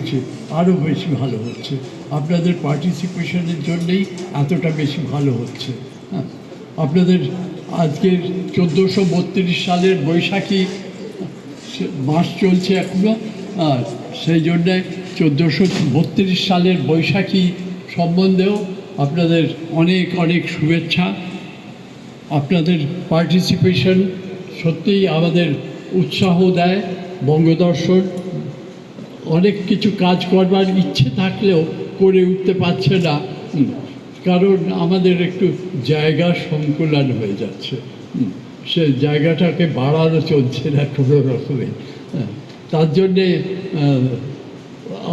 হচ্ছে, আরও বেশি ভালো হচ্ছে। আপনাদের পার্টিসিপেশনের জন্যেই এতটা বেশি ভালো হচ্ছে। হ্যাঁ, আপনাদের আজকের 1432 সালের বৈশাখী মাস চলছে এখনও, সেই জন্যে 1432 সালের বৈশাখী সম্বন্ধেও আপনাদের অনেক অনেক শুভেচ্ছা। আপনাদের পার্টিসিপেশন সত্যিই আমাদের উৎসাহ দেয়। বঙ্গদর্শন অনেক কিছু কাজ করবার ইচ্ছে থাকলেও করে উঠতে পারছে না, কারণ আমাদের একটু জায়গা সংকুলান হয়ে যাচ্ছে। সে জায়গাটাকে বাড়ানো চলছে না কোনো রকমে। তার জন্যে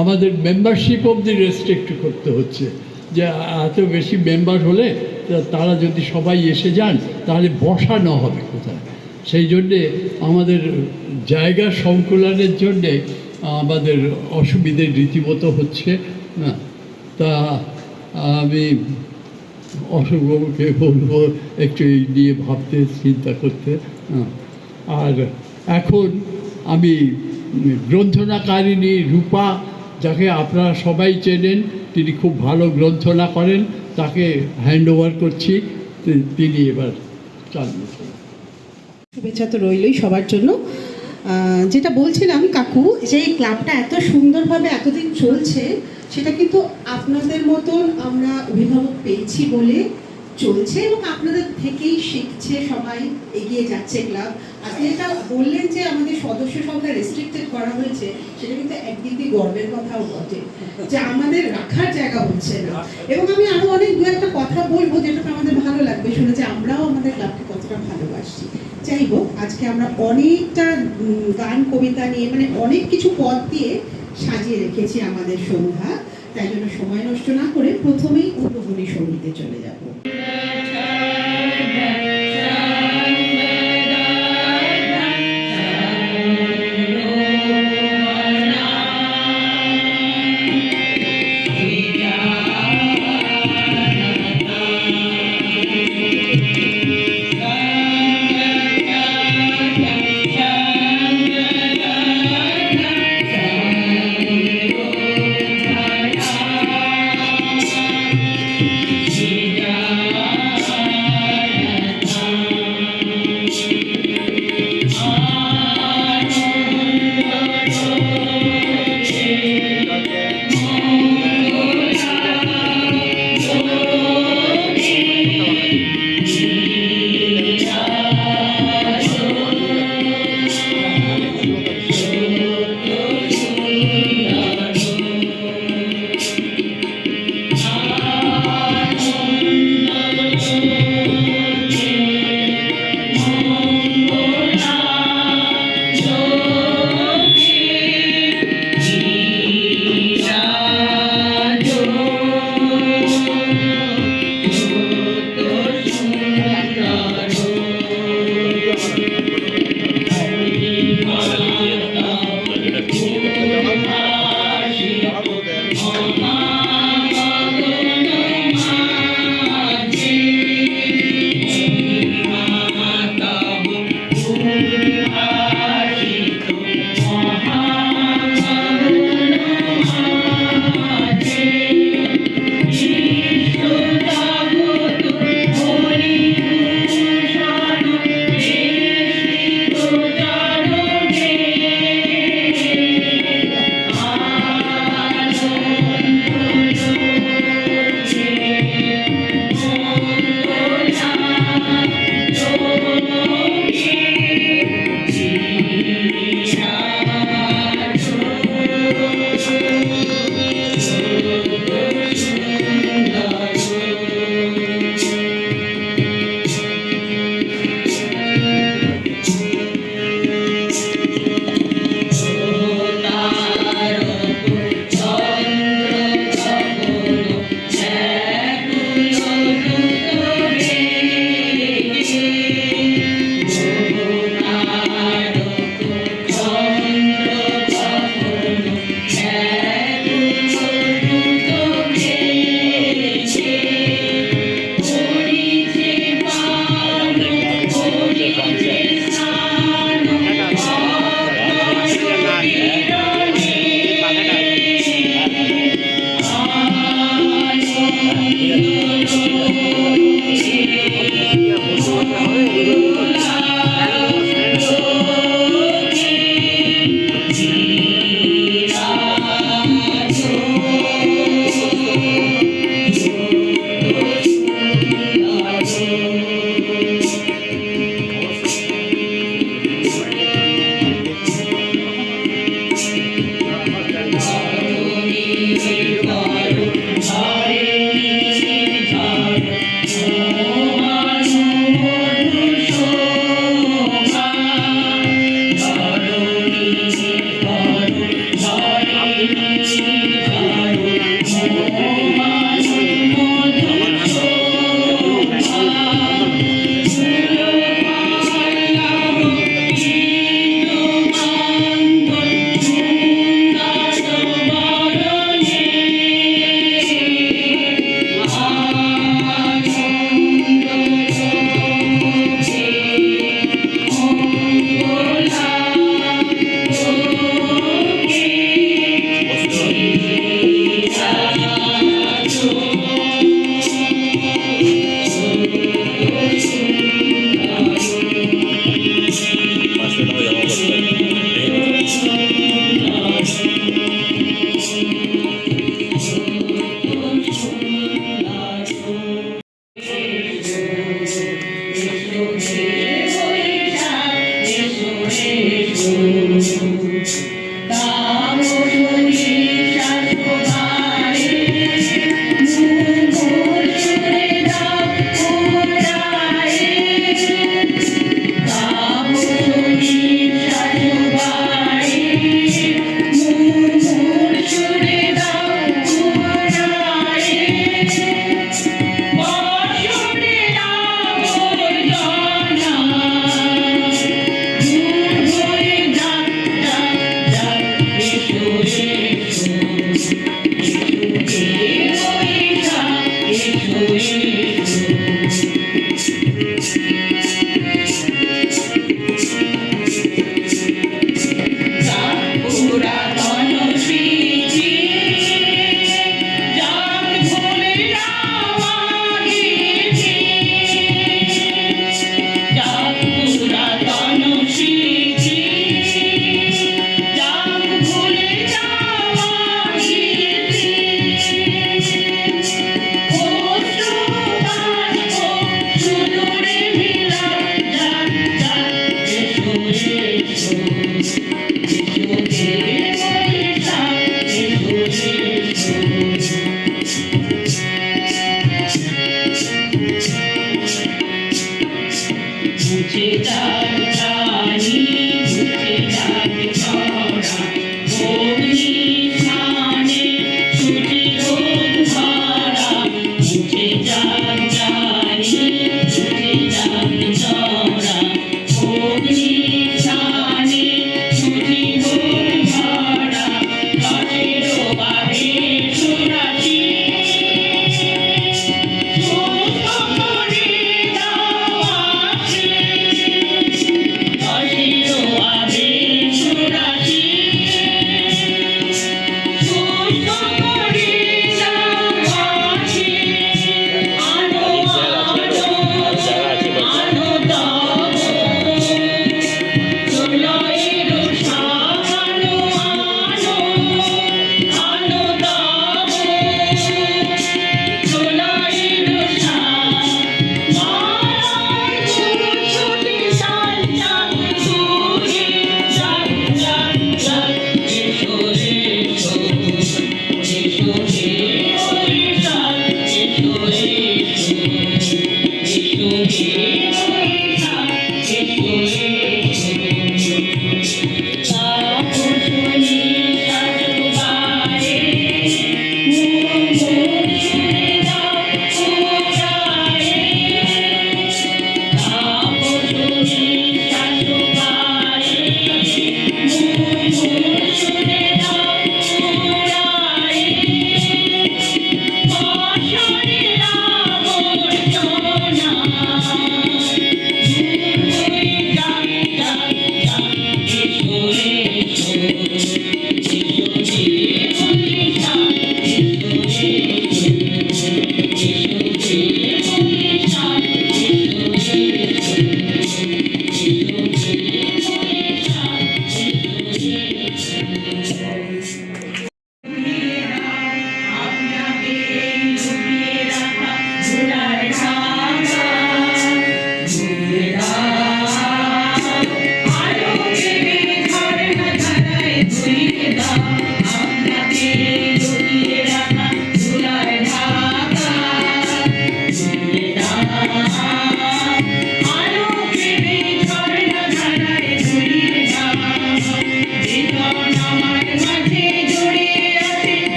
আমাদের মেম্বারশিপ অবধি রেস্ট্রিক্ট করতে হচ্ছে, যে এত বেশি মেম্বার হলে তারা যদি সবাই এসে যান তাহলে বসানো হবে কোথায়। সেই জন্যে আমাদের জায়গা সংকুলানের জন্যে আমাদের অসুবিধে রীতিমতো হচ্ছে না। তা আমি অশোকবাবুকে বলবো একটু এই নিয়ে ভাবতে, চিন্তা করতে। আর এখন আমি গ্রন্থনাকারিণী রূপা, যাকে আপনারা সবাই চেনেন, তিনি খুব ভালো গ্রন্থনা করেন, তাকে হ্যান্ড ওভার করছি। তিনি এবার চালু। শুভেচ্ছা তো রইলই সবার জন্য। যেটা বলছিলাম কাকু, যে এই ক্লাবটা এত সুন্দরভাবে এতদিন চলছে, সেটা কিন্তু আপনাদের মতন আমরা অভিভাবক পেয়েছি বলে চলছে, এবং আপনাদের থেকেই শিখছে সবাই, এগিয়ে যাচ্ছে ক্লাব। আপনি যেটা বললেন যে আমাদের সদস্য সংখ্যা রেস্ট্রিক্টেড করা হয়েছে, সেটা কিন্তু একদিক দিয়ে গর্বের কথাও বটে, যে আমাদের রাখার জায়গা হচ্ছে না। এবং আমি আরো অনেক দু একটা কথা বলবো যেটাতে আমাদের ভালো লাগবে শুনে, যে আমরাও আমাদের ক্লাবকে কতটা ভালোবাসি। যাই হোক, আজকে আমরা অনেকটা গান কবিতা নিয়ে, মানে অনেক কিছু পদ দিয়ে সাজিয়ে রেখেছি আমাদের সন্ধ্যা। তাই জন্য সময় নষ্ট না করে প্রথমেই উদ্বোধনী সঙ্গীতে চলে যাব। Thank you.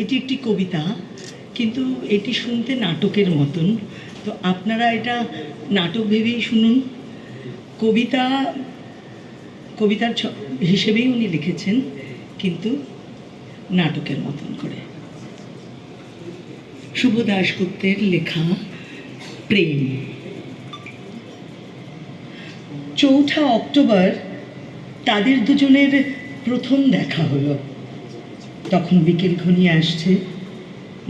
এটি একটি কবিতা, কিন্তু এটি শুনতে নাটকের মতন। তো আপনারা এটা নাটক ভেবেই শুনুন। কবিতার হিসেবেই উনি লিখেছেন, কিন্তু নাটকের মতন করে। শুভ দাশগুপ্তের লেখা প্রেম। 4 অক্টোবর তাদের দুজনের প্রথম দেখা হলো। তখন বিকেল ঘনিয়ে আসছে,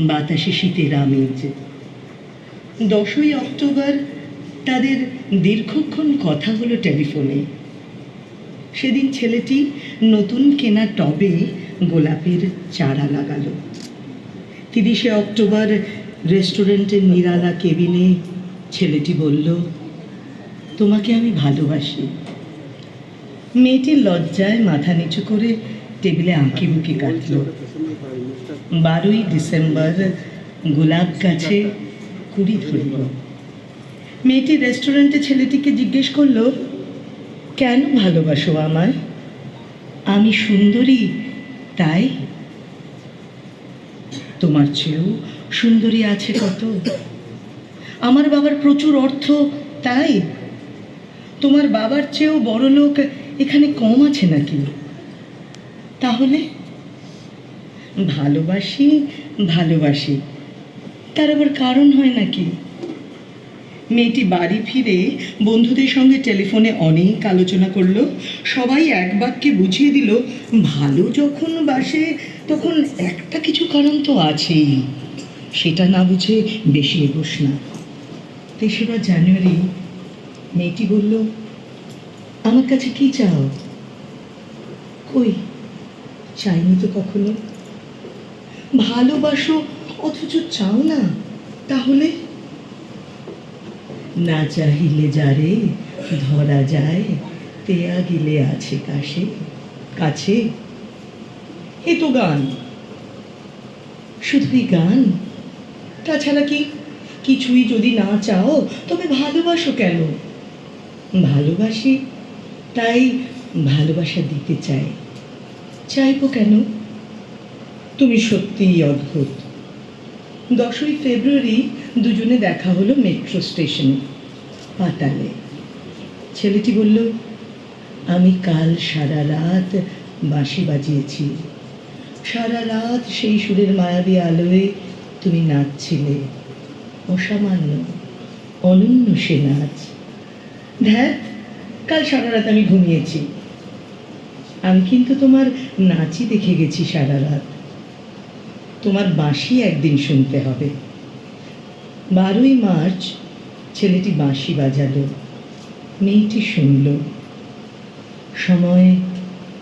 বাতাসে শীতের আমেজ। 10 অক্টোবর তাদের দীর্ঘক্ষণ কথা হলো টেলিফোনে। সেদিন ছেলেটি নতুন কেনা টবে গোলাপের চারা লাগালো। 30 অক্টোবর রেস্টুরেন্টের নিরালা কেবিনে ছেলেটি বলল, তোমাকে আমি ভালোবাসি। মেয়েটি লজ্জায় মাথা নিচু করে টেবিলে আঁকি বুকি কাটল। 12 ডিসেম্বর গোলাপ গাছে কুড়ি ধরল। মেয়েটি রেস্টুরেন্টে ছেলেটিকে জিজ্ঞেস করলো, কেন ভালোবাসো আমায়? আমি সুন্দরী তাই? তোমার চেয়েও সুন্দরী আছে কত। আমার বাবার প্রচুর অর্থ তাই? তোমার বাবার চেয়েও বড় লোক এখানে কম আছে নাকি? তাহলে ভালোবাসি ভালোবাসি, তার আবার কারণ হয় নাকি? মেয়েটি বাড়ি ফিরে বন্ধুদের সঙ্গে টেলিফোনে অনেক আলোচনা করলো। সবাই এক বাক্যে বুঝিয়ে দিল, ভালো যখন বাসে তখন একটা কিছু কারণ তো আছেই, সেটা না বুঝে বেশি এগোস না। 3 জানুয়ারি মেয়েটি বলল, আমার কাছে কি চাও? কই, চাইনি তো কখনো। ভালোবাসো অথচ চাও না, তাহলে? না চাহিলে যারে ধরা যায়, তেয়া গিলে আছে কাছে। এ তো গান, শুধুই গান। তাছাড়া কি কিছুই যদি না চাও তবে ভালোবাসো কেন? ভালোবাসি তাই ভালোবাসা দিতে চাই। চাইবো কেন? তুমি সত্যিই অদ্ভুত। 10 ফেব্রুয়ারি দুজনে দেখা হলো মেট্রো স্টেশনে, পাতালে। ছেলেটি বলল, আমি কাল সারা রাত বাঁশি বাজিয়েছি। সারা রাত সেই সুরের মায়াবী আলোয় তুমি নাচছিলে। অসামান্য অনন্য সে নাচ। ধ্যাত, কাল সারা রাত আমি ঘুমিয়েছি। আমি কিন্তু তোমার নাচই দেখে গেছি সারা রাত। তোমার বাঁশি একদিন শুনতে হবে। 12 মার্চ ছেলেটি বাঁশি বাজালো, মেয়েটি শুনল। সময়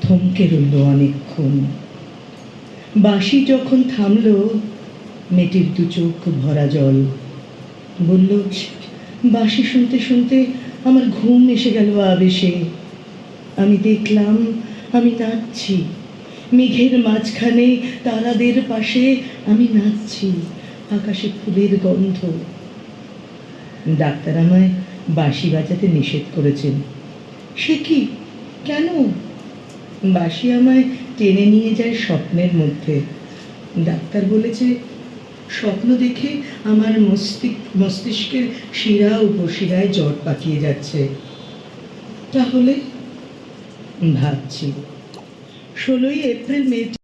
থমকে রইল অনেকক্ষণ। বাঁশি যখন থামল, মেয়েটির 2 চোখ ভরা জল। বলল, বাঁশি শুনতে শুনতে আমার ঘুম এসে গেল আবেশে। আমি দেখলাম আমি নাচছি, মেঘের মাঝখানে তারাদের পাশে আমি নাচছি, আকাশে ফুলের গন্ধ। ডাক্তার আমায় বাঁশি বাজাতে নিষেধ করেছেন। সে কি, কেন? বাঁশি আমায় টেনে নিয়ে যায় স্বপ্নের মধ্যে। ডাক্তার বলেছে, স্বপ্ন দেখে আমার মস্তিষ্কের শিরা উপশিরায় জট পাকিয়ে যাচ্ছে। তাহলে ভাবছি 16 এপ্রিল মেয়েটি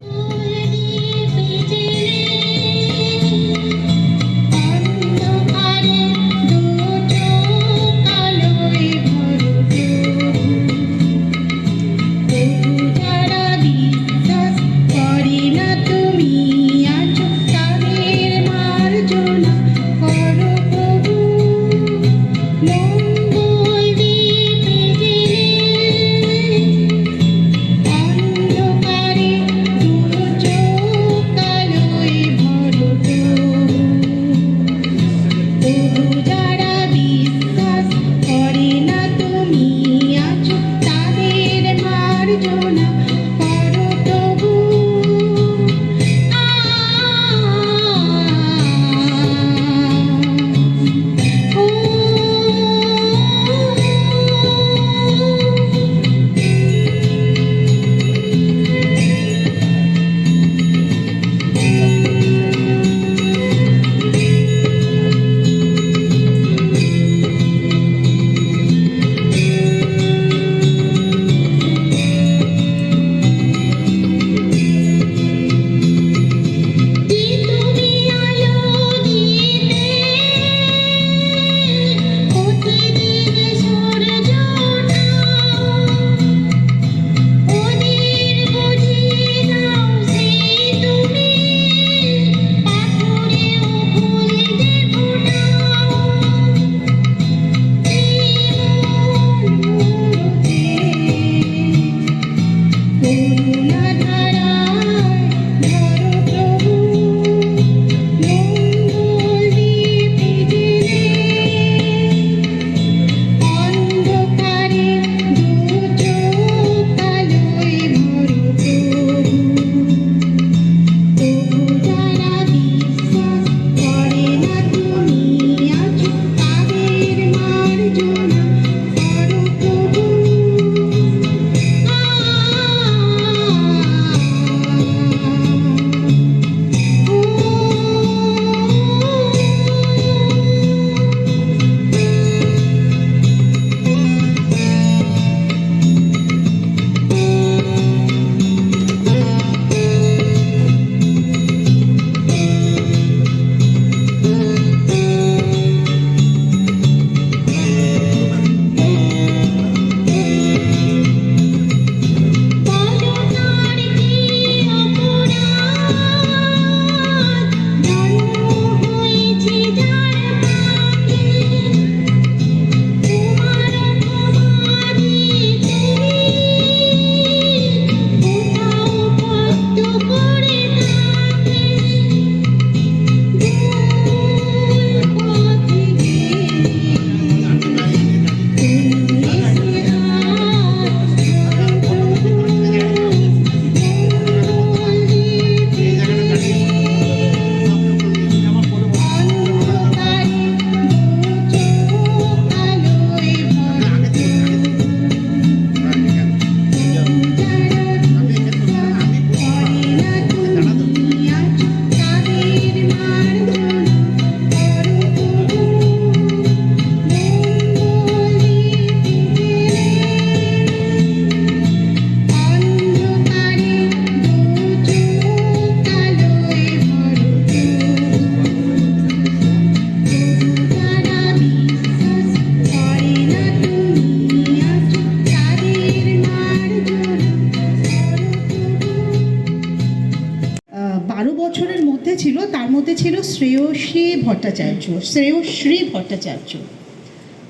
শ্রেয়সী ভট্টাচার্য, শ্রেয়শ্রী ভট্টাচার্য।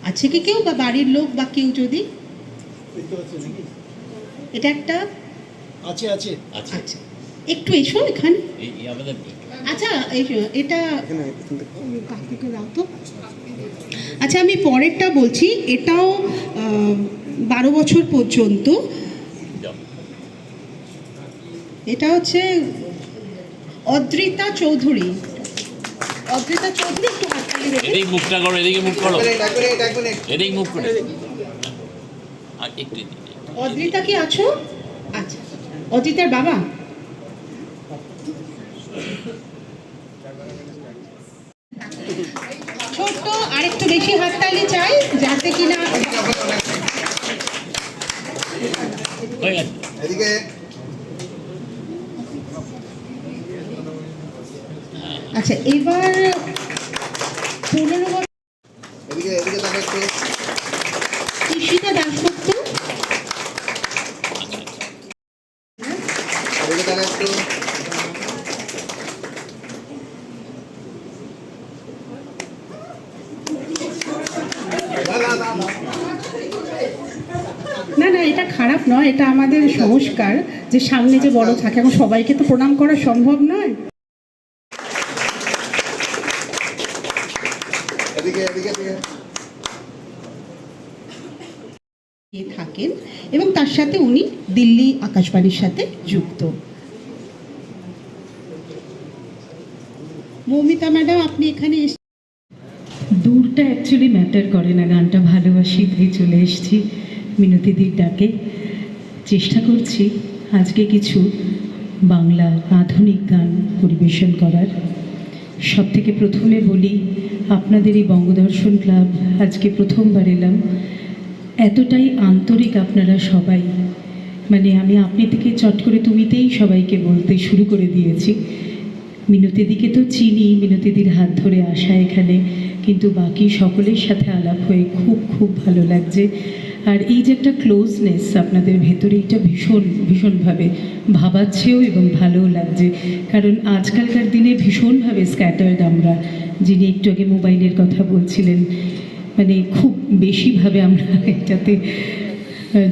আছে কি কেউ বা বাড়ির লোক বা কেউ যদি? এটা একটা আছে আছে আচ্ছা, একটু এসো এখানে। আচ্ছা এটা কাকুকে দাও তো। আচ্ছা আমি পরেরটা বলছি, এটাও 12 বছর পর্যন্ত। এটা হচ্ছে অদ্রিতা চৌধুরী। অদ্রিতা চৌধুরী একটু হাততালি দেবে। এদিকে মুখটা করো, এদিকে মুখ করো, এক মিনিট এদিকে মুখ করে আর একটু এদিকে। অদ্রিতা কি আছো? আচ্ছা, অদ্রিতার বাবা। ছোট্ট আরেকটু বেশি হাততালি চাই যাতে কিনা। হয়ে গেছে। এদিকে আচ্ছা এবার 15 বছর এদিকে এদিকে তাকা একটু কৃষিকা দাসগুপ্ত। এদিকে তাকা একটু না না এটা খারাপ নয়, এটা আমাদের সংস্কার যে সামনে যে বড় থাকে। এখন সবাইকে তো প্রণাম করা সম্ভব নয়। এদিকে এদিকে এদিকে থাকেন এবং তার সাথে উনি দিল্লি আকাশবাণীর সাথে যুক্ত। মৌমিতা ম্যাডাম আপনি এখানে দূরটা অ্যাকচুয়ালি ম্যাটার করে না, গানটা ভালোবাসি তাই চলে এসেছি মিনতিদির ডাকে। চেষ্টা করছি আজকে কিছু বাংলা আধুনিক গান পরিবেশন করার। সব থেকে প্রথমে বলি, আপনাদের এই বঙ্গদর্শন ক্লাব আজকে প্রথমবার এলাম। এতটাই আন্তরিক আপনারা সবাই, মানে আমি আপনি থেকে চট করে তুমিতেই সবাইকে বলতে শুরু করে দিয়েছি। মিনতিদিকে তো চিনি, মিনতিদির হাত ধরে আসা এখানে, কিন্তু বাকি সকলের সাথে আলাপ হয়ে খুব খুব ভালো লাগছে। আর এই যে একটা ক্লোজনেস আপনাদের ভেতরে, এটা ভীষণ ভীষণভাবে ভাবাচ্ছেও এবং ভালোও লাগছে। কারণ আজকালকার দিনে ভীষণভাবে স্ক্যাটার্ড আমরা, যিনি একটু আগে মোবাইলের কথা বলছিলেন, মানে খুব বেশিভাবে আমরা এটাতে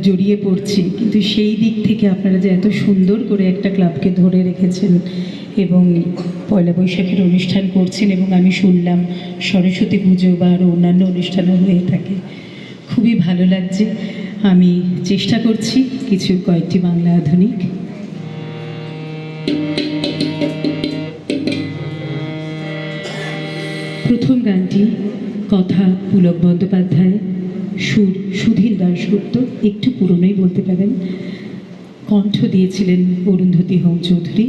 জড়িয়ে পড়ছি। কিন্তু সেই দিক থেকে আপনারা যে এত সুন্দর করে একটা ক্লাবকে ধরে রেখেছেন এবং পয়লা বৈশাখের অনুষ্ঠান করছেন, এবং আমি শুনলাম সরস্বতী পুজো বা আরও অন্যান্য অনুষ্ঠানও হয়ে থাকে, খুবই ভালো লাগছে। আমি চেষ্টা করছি কিছু কয়েকটি বাংলা আধুনিক। প্রথম গানটি কথা পুলক বন্দ্যোপাধ্যায়, সুর সুধীর দাশগুপ্ত, একটু পুরনোই বলতে পারেন, কণ্ঠ দিয়েছিলেন অরুন্ধতী হোম চৌধুরী।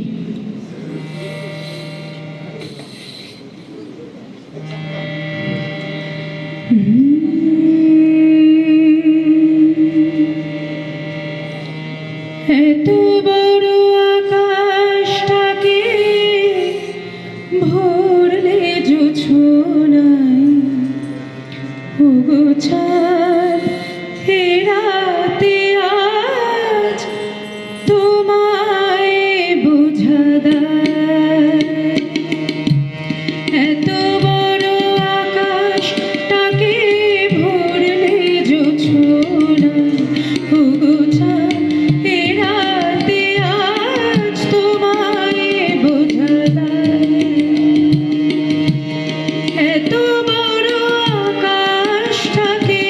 এত বড় আকাশটাকে ভরলে জোছনায়, ওগো চাঁদ হে রাতে আজ তোমায় বোঝা দায়। এত বড় আকাশটাকে ভরলে জোছনায়, ওগো চাঁদ হে রাতে আজ তোমায় বোঝা দায়। এত বড় আকাশটাকে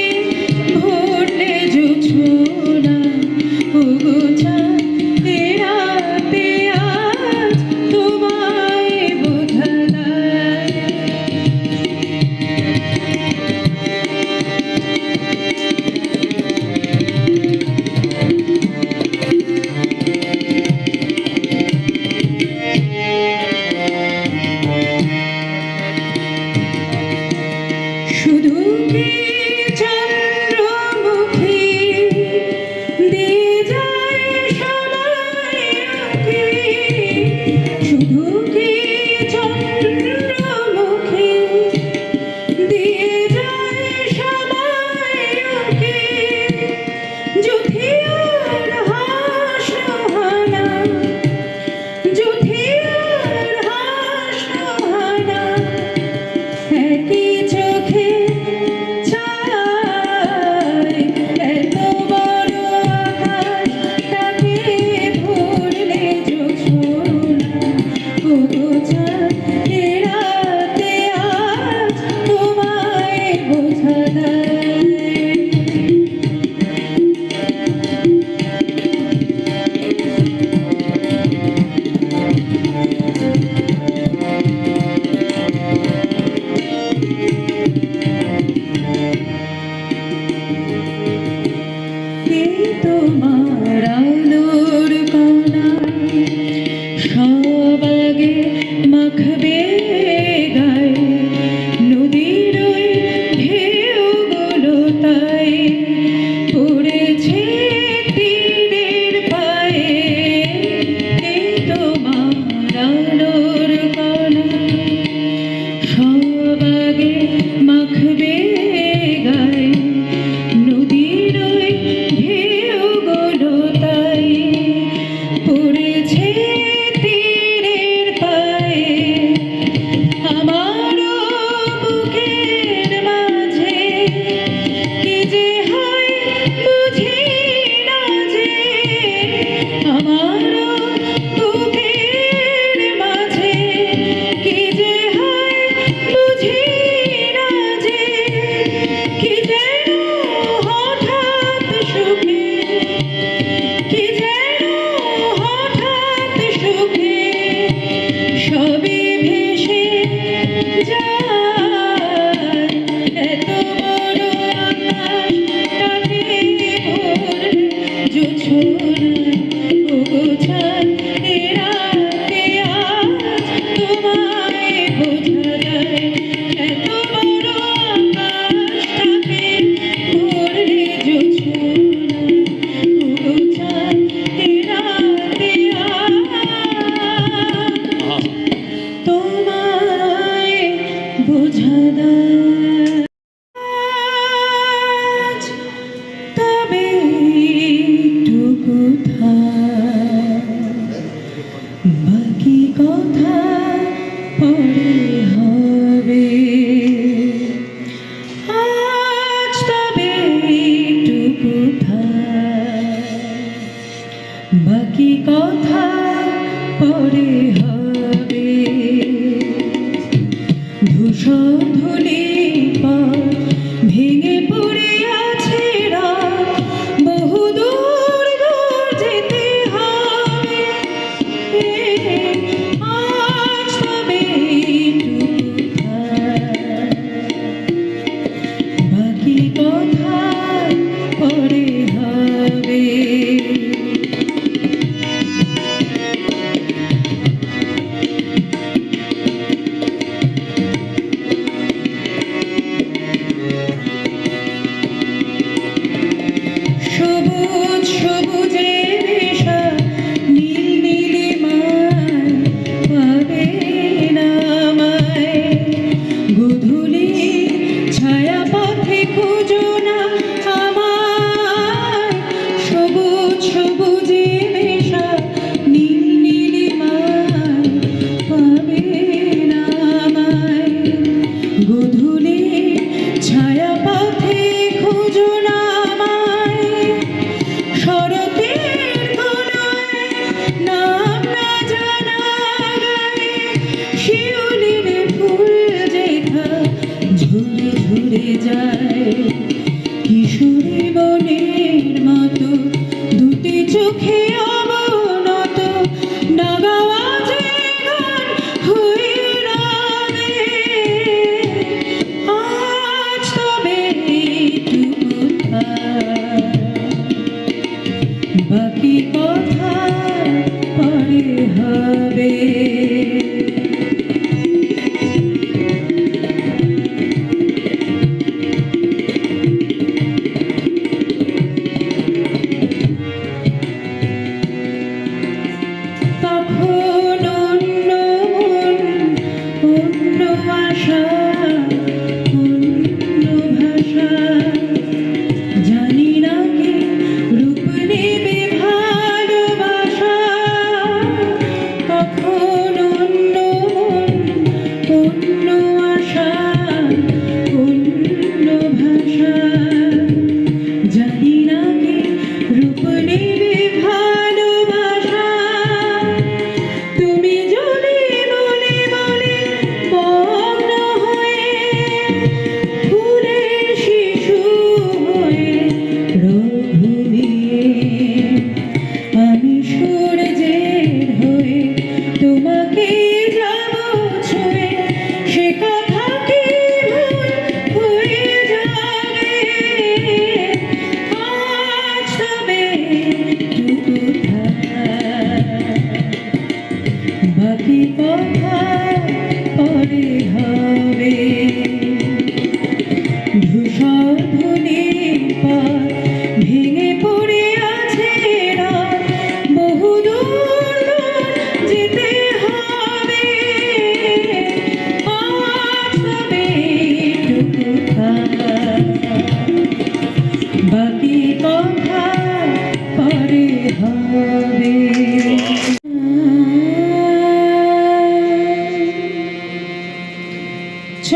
মাখবে গায়ে নদীর ওই ঢেউগুলো তাই পড়েছে তীরের পায়ে আমারও বুকের মাঝে কি যে হয় বুঝি না যে আমারও বুকের মাঝে কি যে হয় বুঝি না যে কি যেন হঠাৎ সুখে কি যেন হঠাৎ সুখে সবই ভেসে যায় এত বড় আকাশটাকে ভরে জোছনায় ওগোছায় এ রাতে আজ তোমায় বোঝা যায় এত বড় আকাশটাকে ভরে জোছনায় ওগোছায় এ রাতে আজ তোমায় বোঝা দেয় আজ তবে একটু কোথায় বাকি কথা পরে হবে আজ তবে একটু কোথায় বাকি কথা পরে হবে ধূসর ধূলি পথ ভেঙে পড়ে আছে রাত বহু দূর দূর যেতে হবে আজ তবে একটু কোথায় বাকি কথা পরে হবে সবুজ সবুজে ভেসা নীল নীলিমায় পাবে না আমায় গোধূলি ছায়া পথে খুঁজো না আমায় সবুজ সবুজে ভেসা নীল নীলিমায় পাবে না আমায় গোধূলি ছায়া পথে খুঁজো না আমায় শরতের কোনো এক নাম না জানা গায়ে শিউলির ফুল যেথা ঝরে ঝরে যায় কিশোরী মনের মতো দুটি চোখে অবনত না গাওয়া যে গান হয়ে রবে আজ তবে একটু কোথায় বাকি কথা পরে হবে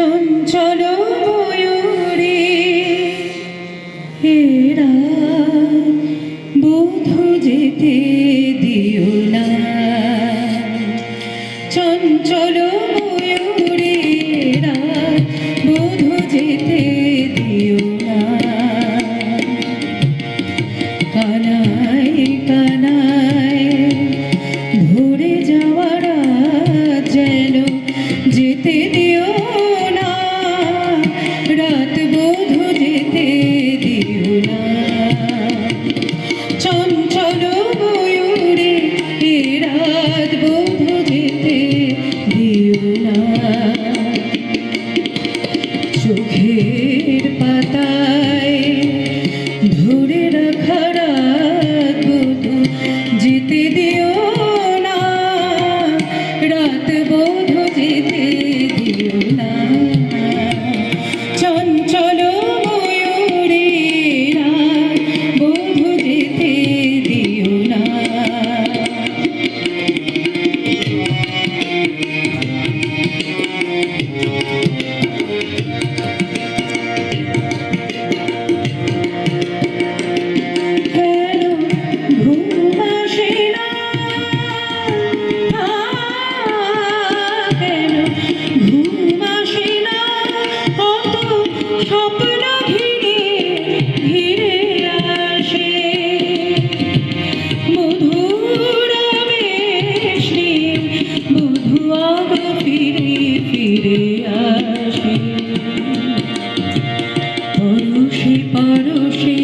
চঞ্চল ময়ূরে এরা বধূ যেতে দিও না, চঞ্চল ময়ূরে এরা বধূ যেতে দিও না। কানায় কানায় ভরে যাওয়া রাত যেন যেতে দিও না, রাত বধূ যেতে দিও না। চঞ্চল ময়ূরে এ রাত বধূ যেতে দিও না। চোখের পাতায় ধরে রাখা রাত বধূ যেতে দিও না, রাত বধূ যেতে দিও না। চঞ্চল ময়ূরে রাত বধূ যেতে দিও না। কেন ঘুম আসে না, কেন ঘুম আসে না, কত স্বপ্ন ঘিরে ঘিরে আসে। মধুর বেশ নিয়ে বধূ আবার ফিরে ফিরে আসে। পরশে পরশে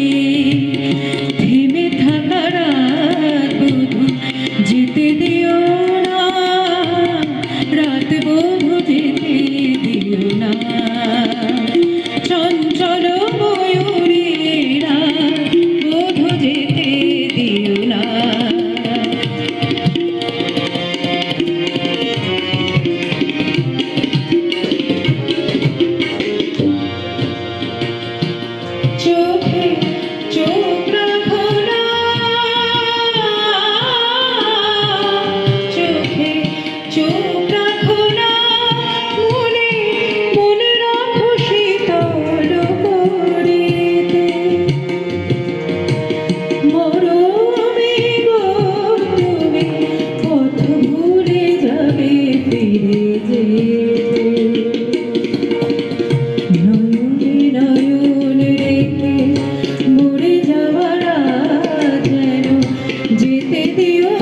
থেমে থাকা রাত বধূ যেতে দিও না, রাত বধূ যেতে দিও না। চঞ্চল ময়ূরে রাত বধূ যেতে দিও না। চোখে চোখ রাখো না, চোখে চোখ রাখো না, মনে মনে রাখো শীতল করিতে। মরমে গো তুমি পথ ভুলে যাবে ফিরে যেতে। নয়নে নয়ন রেখে মরে যাওয়া রাত যেন যেতে দিও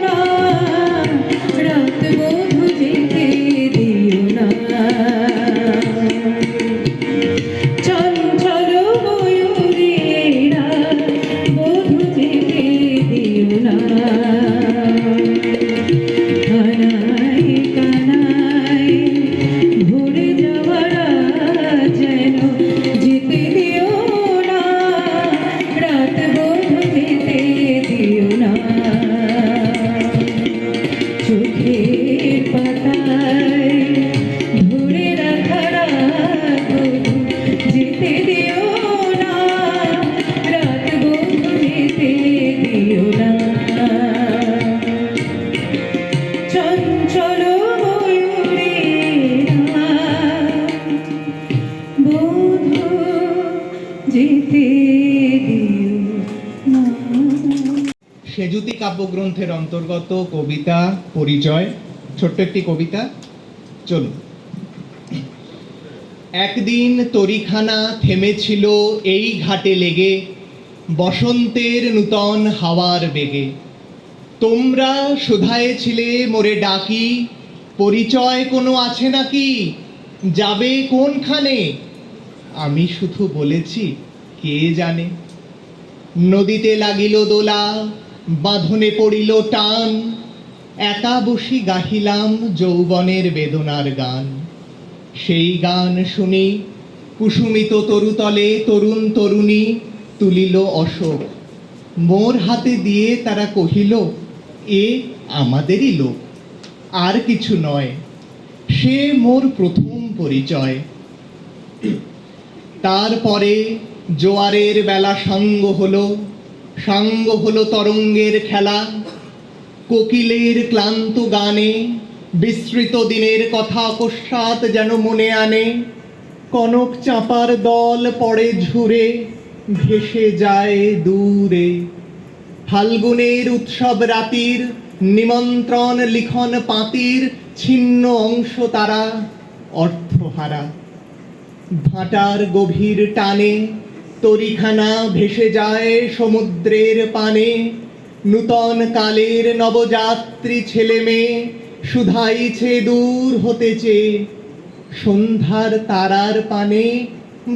না, রাত বধূ যেতে দিও না। চঞ্চল ময়ূরে রাত বধূ যেতে দিও না। কানায় কানায় ভরে যাওয়া রাত যেন যেতে দিও না, রাত বধূ যেতে দিও না। চোখের পাতায় ধরে রাখা রাত বধূ যেতে দিও না, রাত বধূ যেতে দিও না। চঞ্চল ময়ূরে রাত বধূ যেতে দিও না। সেজুতি কাব্যগ্রন্থের অন্তর্গত কবিতা পরিচয়, ছোট্ট একটি কবিতা। চলুন। একদিন তরিখানা থেমেছিল এই ঘাটে লেগে, বসন্তের নূতন হাওয়ার বেগে। তোমরা শুধায়েছিলে মোরে ডাকি, পরিচয় কোনো আছে নাকি, যাবে কোনখানে? আমি শুধু বলেছি কে জানে। নদীতে লাগিল দোলা, বাঁধনে পড়িল টান, একা বসি গাহিলাম যৌবনের বেদনার গান। সেই গান শুনি কুসুমিত তরুতলে তরুণ তরুণী তুলিল অশোক। মোর হাতে দিয়ে তারা কহিল, এ আমাদেরই লোক, আর কিছু নয়। সে মোর প্রথম পরিচয়। তারপরে জোয়ারের বেলা সাঙ্গ হলো তরঙ্গের খেলা। কোকিলের ক্লান্ত গানে বিস্মৃত দিনের কথা অকস্মাৎ যেন মনে আনে, কনক চাঁপার দল পড়ে ঝুরে, ভেসে যায় দূরে। ফাল্গুনের উৎসব রাতির নিমন্ত্রণ লিখন পাতির ছিন্ন অংশ তারা অর্থহারা। ভাটার গভীর টানে তরিখানা ভেসে যায় সমুদ্রের পানে, নূতন কালের নবযাত্রী ছেলে মেয়ে শুধাইছে দূর হতে চেয়ে। সন্ধ্যার তারার পানে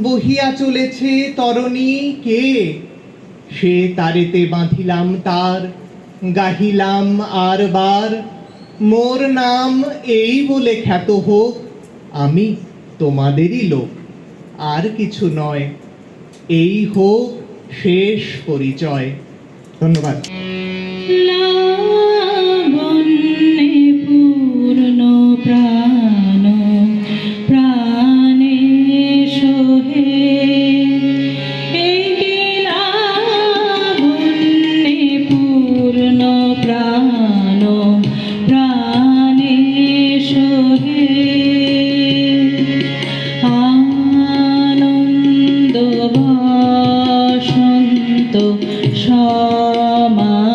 বহিয়া চলেছে তরণী কে? সে তারেতে বাঁধিলাম তার, গাহিলাম আর বার, মোর নাম এই বলে খ্যাত হোক, আমি তোমাদেরই লোক, আর কিছু নয়, এই হোক শেষ পরিচয়। ধন্যবাদ। লাবণ্যে পূর্ণ প্রাণ প্রাণে সোহে, এই কি লাবণ্যে পূর্ণ প্রাণ প্রাণে সোহে। আনন্দ বসন্ত সমাগমে,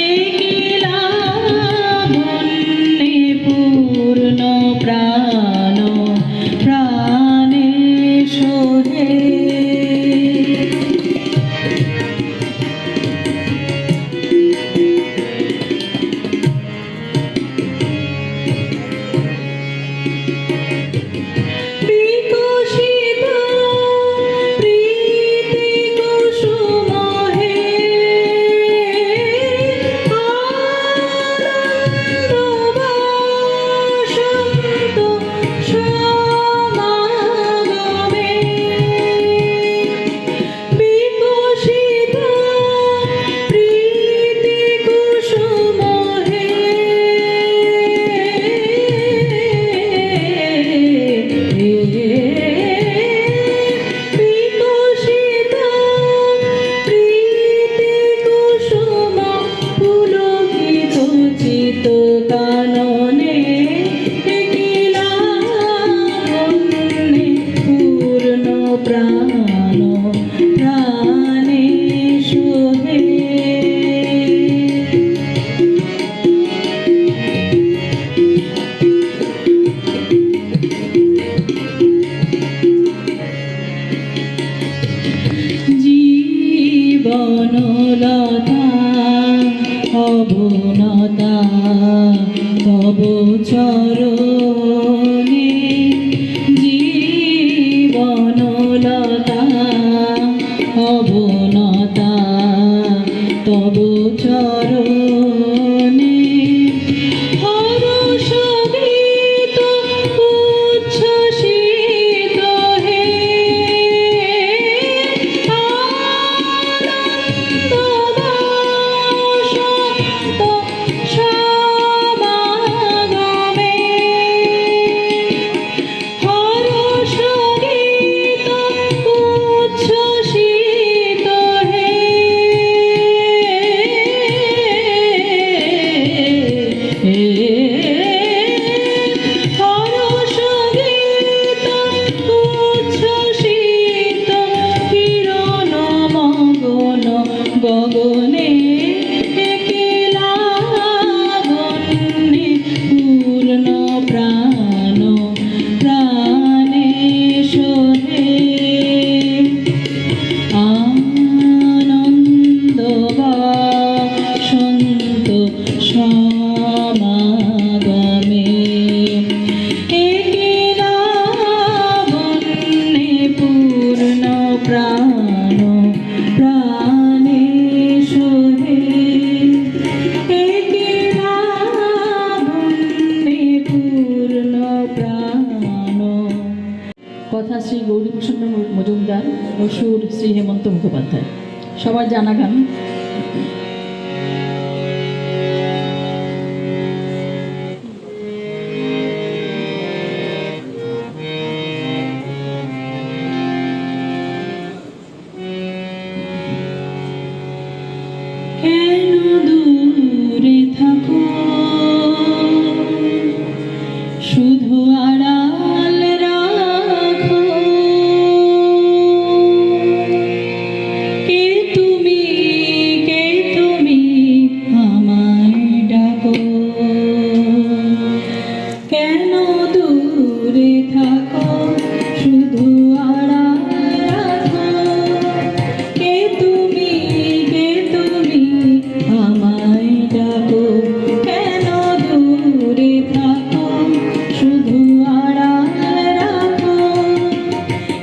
এই কি লাবণ্যে পূর্ণ প্রাণ প্রাণে সোহে। বিকশিত প্রীতি কুসুম হে, আনন্দ বসন্ত সমাগমে, বিকশিত প্রীতি কুসুম হে, বিকশিত প্রীতি কুসুম পুলকিত চিত কাননে, কি লাবণ্যে পূর্ণ প্রাণ প্রাণে সোহে। জীবনলতা অবনতা তব চরণে, জীবনলতা অবনতা তব চরণে, হর্ষ গীত উচ্ছ্বসিত হে, আনন্দ বসন্ত সমাগমে, হর্ষ গীত উচ্ছ্বসিত হে, হর্ষ গীত উচ্ছ্বসিত কিরণ মগন গগনে, কি লাবণ্যে পূর্ণ প্রাণ প্রাণে সোহে। আনন্দ বসন্ত সমাগমে, এই কি লাবণ্যে পূর্ণ প্রাণ প্রাণে সোহে, এই কি লাবণ্যে পূর্ণ প্রাণ। কথা শ্রী গৌরীপ্রসন্ন মজুমদার ও সুর শ্রী হেমন্ত মুখোপাধ্যায়। সবার জানা গান। কেন দূরে থাকো দূরে থাকো শুধু আড়াল রাখো। কে তুমি আমায় ডাকো, কেন দূরে থাকো শুধু আড়াল রাখো।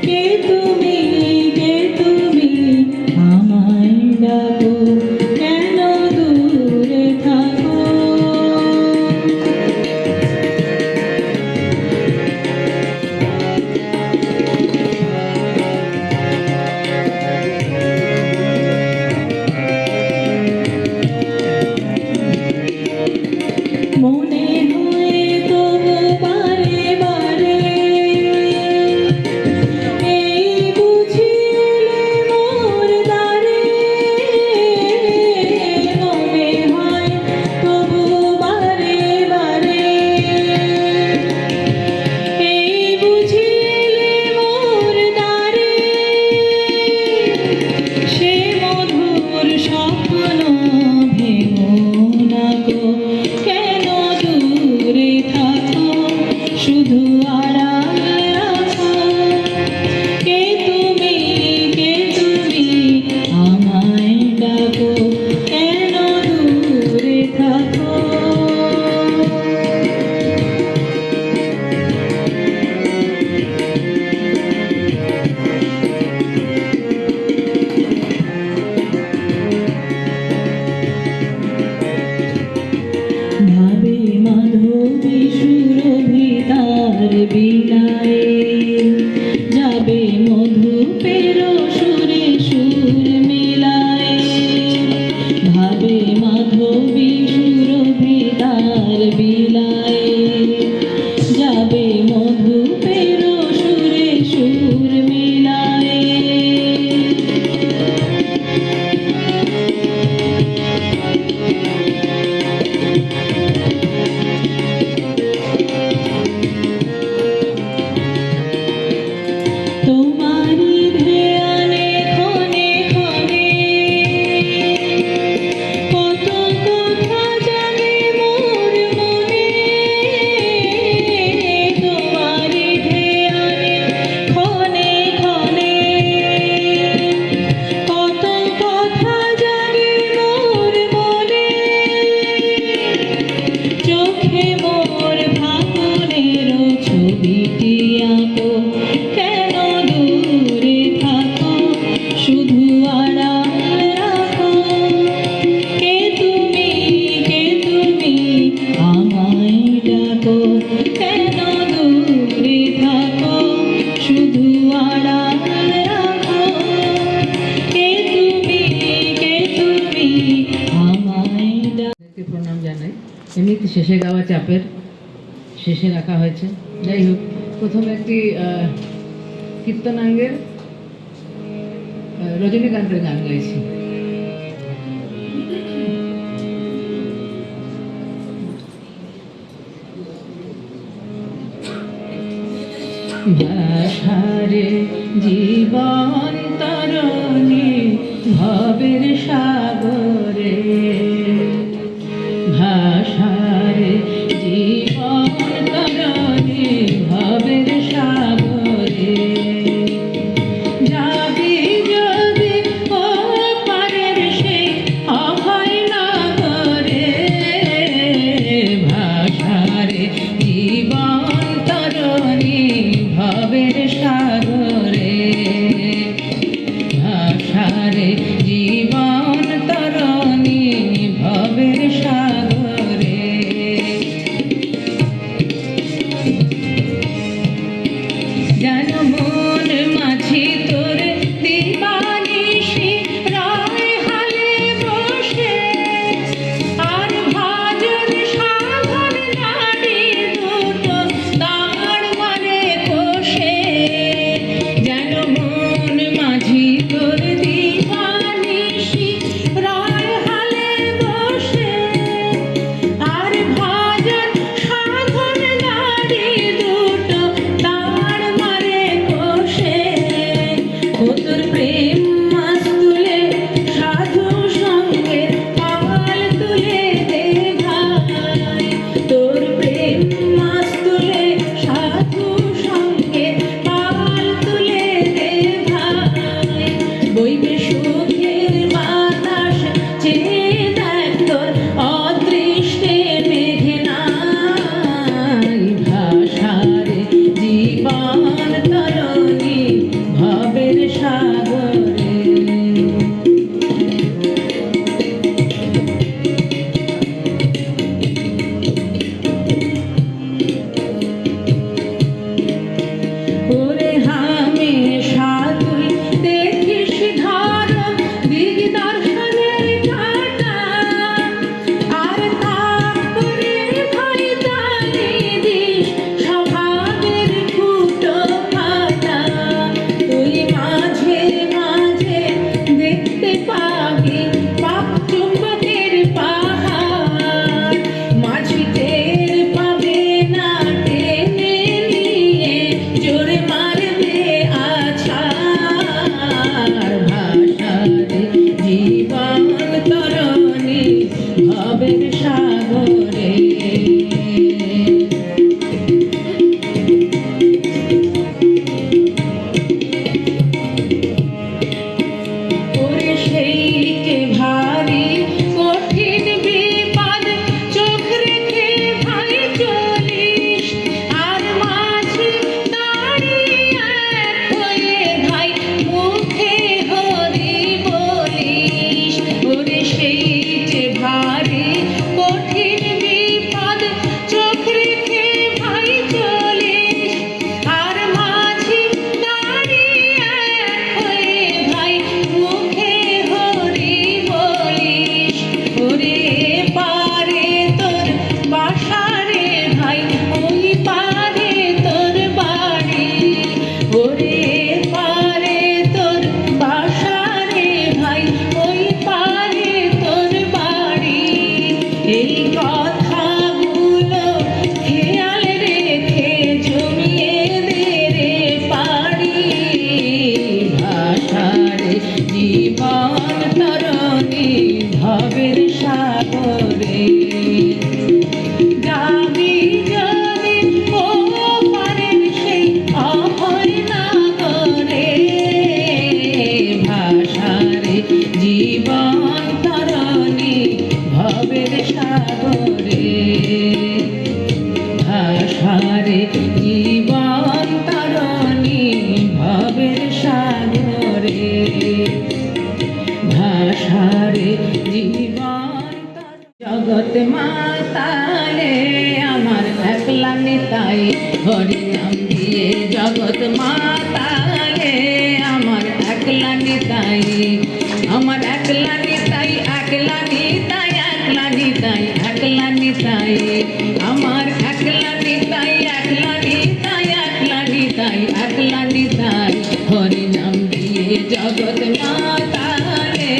কে তুমি আমায় ডাকো, কেন দূরে থাকো। মনে হয় তবু বারে বারে এই বুঝিলে মোর দ্বারে। মনে হয় তবু বারে বারে এই বুঝিলে মোর দ্বারে। সে মধুর স্বপ্ন ভেঙো না গো, কেন দূরে থাকো শুধু আড়াল রাখো। কে তুমি আমায় ডাকো, কেন দূরে থাকো। ভাবে মাধবী সুরভিতার বিলায়ে, যাবে মধুপের সুরে সুর মিলায়ে। ভাবে মাধবী সুরভিতার বিলায়ে, যাবে মধুপের সুরে সুর মিলায়ে। তোমারি ধ্যানে ক্ষণে ক্ষণে কত কথা জাগে মোর মনে। তোমারি ধ্যানে ক্ষণে ক্ষণে কত কথা জাগে মোর মনে। চোখে মোর ফাগুনের ছবিটি আঁকো, কেন দূরে থাকো শুধু আড়াল রাখো। কে তুমি আমায় ডাকো, কেন দূরে থাকো শুধু আড়াল রাখো। কে তুমি আমায় ডাকো। প্রণাম জানাই। এমনিতে শেষে গাওয়া চাপের শেষে রাখা হয়েছে। যাই হোক, প্রথমে একটি কীর্তনাঙ্গের রজনীকান্তের গান গাইছি। ভাষারে জীবন তরণী ভবের সাগরে, ভাষারে জীবন তরণী ভবের সাগরে। যাবি যদি ও পারের সেই অভয় নগরে, ভাষারে জীবন তরণী ভবের সাগরে। ভাষারে জীবন তরণী দিয়ে জগৎ মাতালে আমার একলা নিতাই, আমার একলা নিতাই, একলা নিতাই, একলা নিতাই, একলা নিতাই, আমার একলা নিতাই, একলা নিতাই, একলা নিতাই, একলা নিতাই, হরি নাম দিয়ে জগৎ মাতালে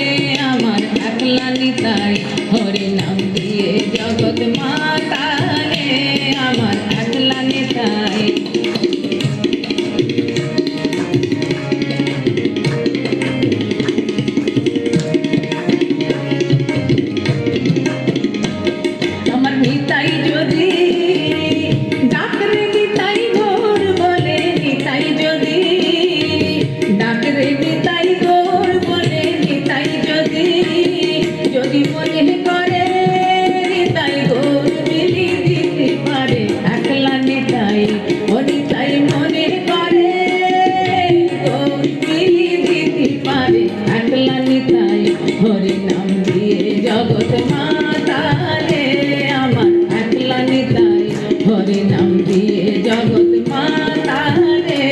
আমার একলা নিতাই, হরি নাম দিয়ে জগৎ মাতালে আমার একলা নিতাই। আমার নিতাই যদি ডাকরে নিতাই ঘোর বলে, নিতাই যদি ডাকরে নিতাই ঘোর বলে, নিতাই যদি যদি মনে করে নিতাই ঘোর মিলি দিতে পারে একলা নিতাই, ও নিতাই মনে করে ঘোর মিলি দিতে পারে একলা নিতাই, হরি নাম দিয়ে জগৎ মাতালে আমার একলা নিতাই, হরি নাম দিয়ে জগৎ মাতালে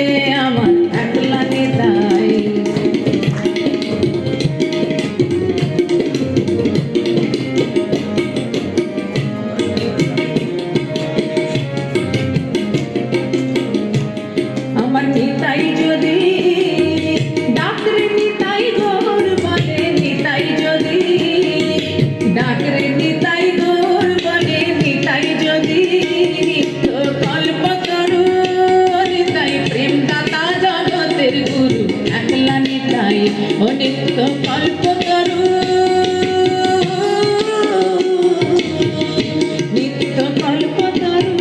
আমার একলা নিতাই। আমার নিতাই যদি ডাকরে নিতাই গৌর বলে, নিতাই যদি ডাকরে নিতাই গৌর বলে, নিতাই যদি নিত্য কল্পতরু, নিতাই প্রেম দাতা জগতের গুরু একলা নিতাই, ও নিত্য কল্পতরু, নিত্য কল্পতরু,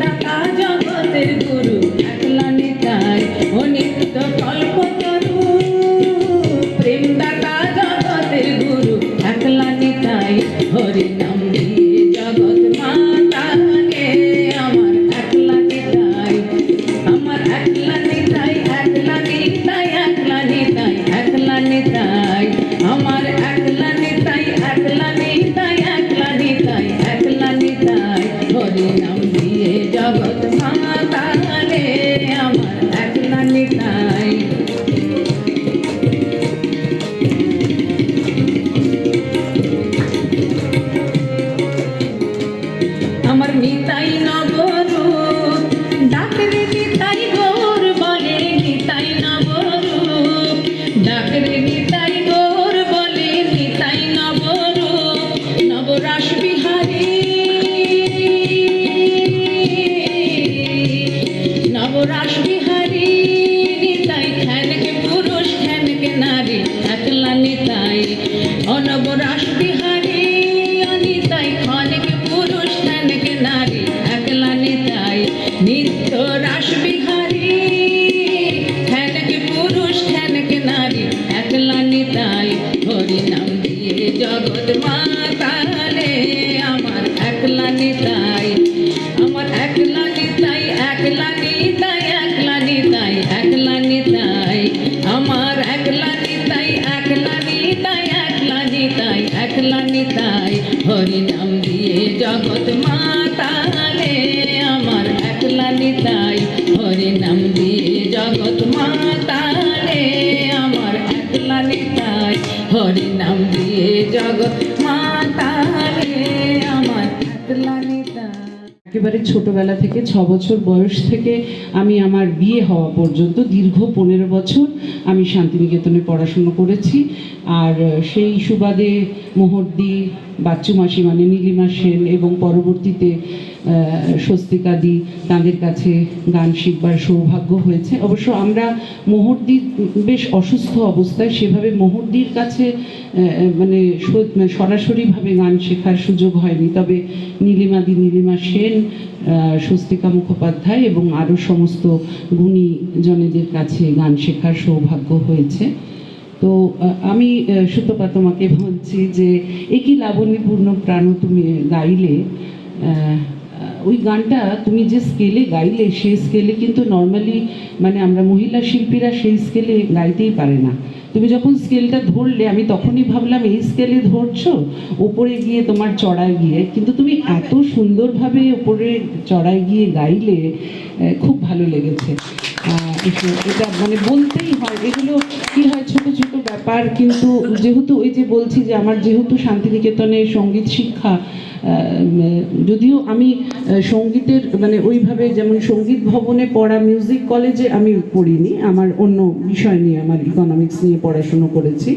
দাতা জগতের গুরু একলা নিতাই, ও নিত্য কল্পতরু, প্রেম দাতা জগতের গুরু একলা নিতাই, হরি নাম দিয়ে জগৎ মাতালে আমার একলা নিতাই, আমার একলা নিতাই, একলা নিতাই, একলা নিতাই, একলা নিতাই, আমার একলা নিতাই, একলা নিতাই, একলা নিতাই, একলা নিতাই, হরি নাম দিয়ে জগৎ মাতালে আমার একলা নিতাই। আমার নিতাই নবরূপ ডাকরে নিতাই গৌর বলে, নিতাই নবরূপ ডাকরে নিতাই গৌর বলে, নিতাই নবরূপ নবরাস বিহারী, নবরাস বিহারী নিতাই, খ্যানকে পুরুষ খ্যানকে নারী একলা নিতাই, অনবরাস বিহারী অনিতাই, খনকে পুরুষ খ্যানকে নারী একলা নিতাই, নিত্য রাস বিহারী খ্যানকে পুরুষ খ্যানকে নারী একলা নিতাই, হরি নাম দিয়ে জগৎ মাতালে আমার একলা নিতাই, আমার একলা নিতাই, একলা নিতাই, একলা নিতাই, একলা নিতাই, আমার একলা নিতাই, একলা নিতাই, একলা নিতাই, একলা নিতাই, হরি নাম দিয়ে জগৎ মাতালে আমার একলা নিতাই, হরি নাম দিয়ে জগৎ মাতালে আমার একলা নিতাই, হরি নাম দিয়ে জগৎ মাতালে আমার একলা নিতাই। একেবারে ছোটবেলা থেকে 6 বছর বয়স থেকে আমি আমার বিয়ে হওয়া পর্যন্ত দীর্ঘ 15 বছর আমি শান্তিনিকেতনে পড়াশুনো করেছি। আর সেই সুবাদে মোহরদি, বাচ্চু মাসি মানে নীলিমা সেন এবং পরবর্তীতে স্বস্তিকাদি তাদের কাছে গান শিখবার সৌভাগ্য হয়েছে। অবশ্য আমরা মোহরদি বেশ অসুস্থ অবস্থায়, সেভাবে মোহরদির কাছে মানে সরাসরিভাবে গান শেখার সুযোগ হয়নি। তবে নীলিমা সেন, স্বস্তিকা মুখোপাধ্যায় এবং আরও সমস্ত গুণীজনেদের কাছে গান শেখার সৌভাগ্য হয়েছে। তো আমি সুতপা তোমাকে বলছি যে একই লাবণ্যপূর্ণ প্রাণ তুমি গাইলে ওই গানটা তুমি যে স্কেলে গাইলে সেই স্কেলে কিন্তু নর্মালি মানে আমরা মহিলা শিল্পীরা সেই স্কেলে গাইতেই পারে না। তুমি যখন স্কেলটা ধরলে আমি তখনই ভাবলাম এই স্কেলে ধরছো, ওপরে গিয়ে তোমার চড়ায় গিয়ে, কিন্তু তুমি এত সুন্দরভাবে ওপরে চড়ায় গিয়ে গাইলে, খুব ভালো লেগেছে। এটা মানে বলতেই হয়, এগুলো কি হয় ছোট ছোট ব্যাপার, কিন্তু যেহেতু ওই যে বলছি যে আমার যেহেতু শান্তিনিকেতনে সঙ্গীত শিক্ষা, যদিও আমি সঙ্গীতের মানে ওইভাবে যেমন সঙ্গীত ভবনে পড়া, মিউজিক কলেজে আমি পড়িনি, আমার অন্য বিষয় নিয়ে আমার ইকোনমিক্স নিয়ে পড়াশুনো করেছি,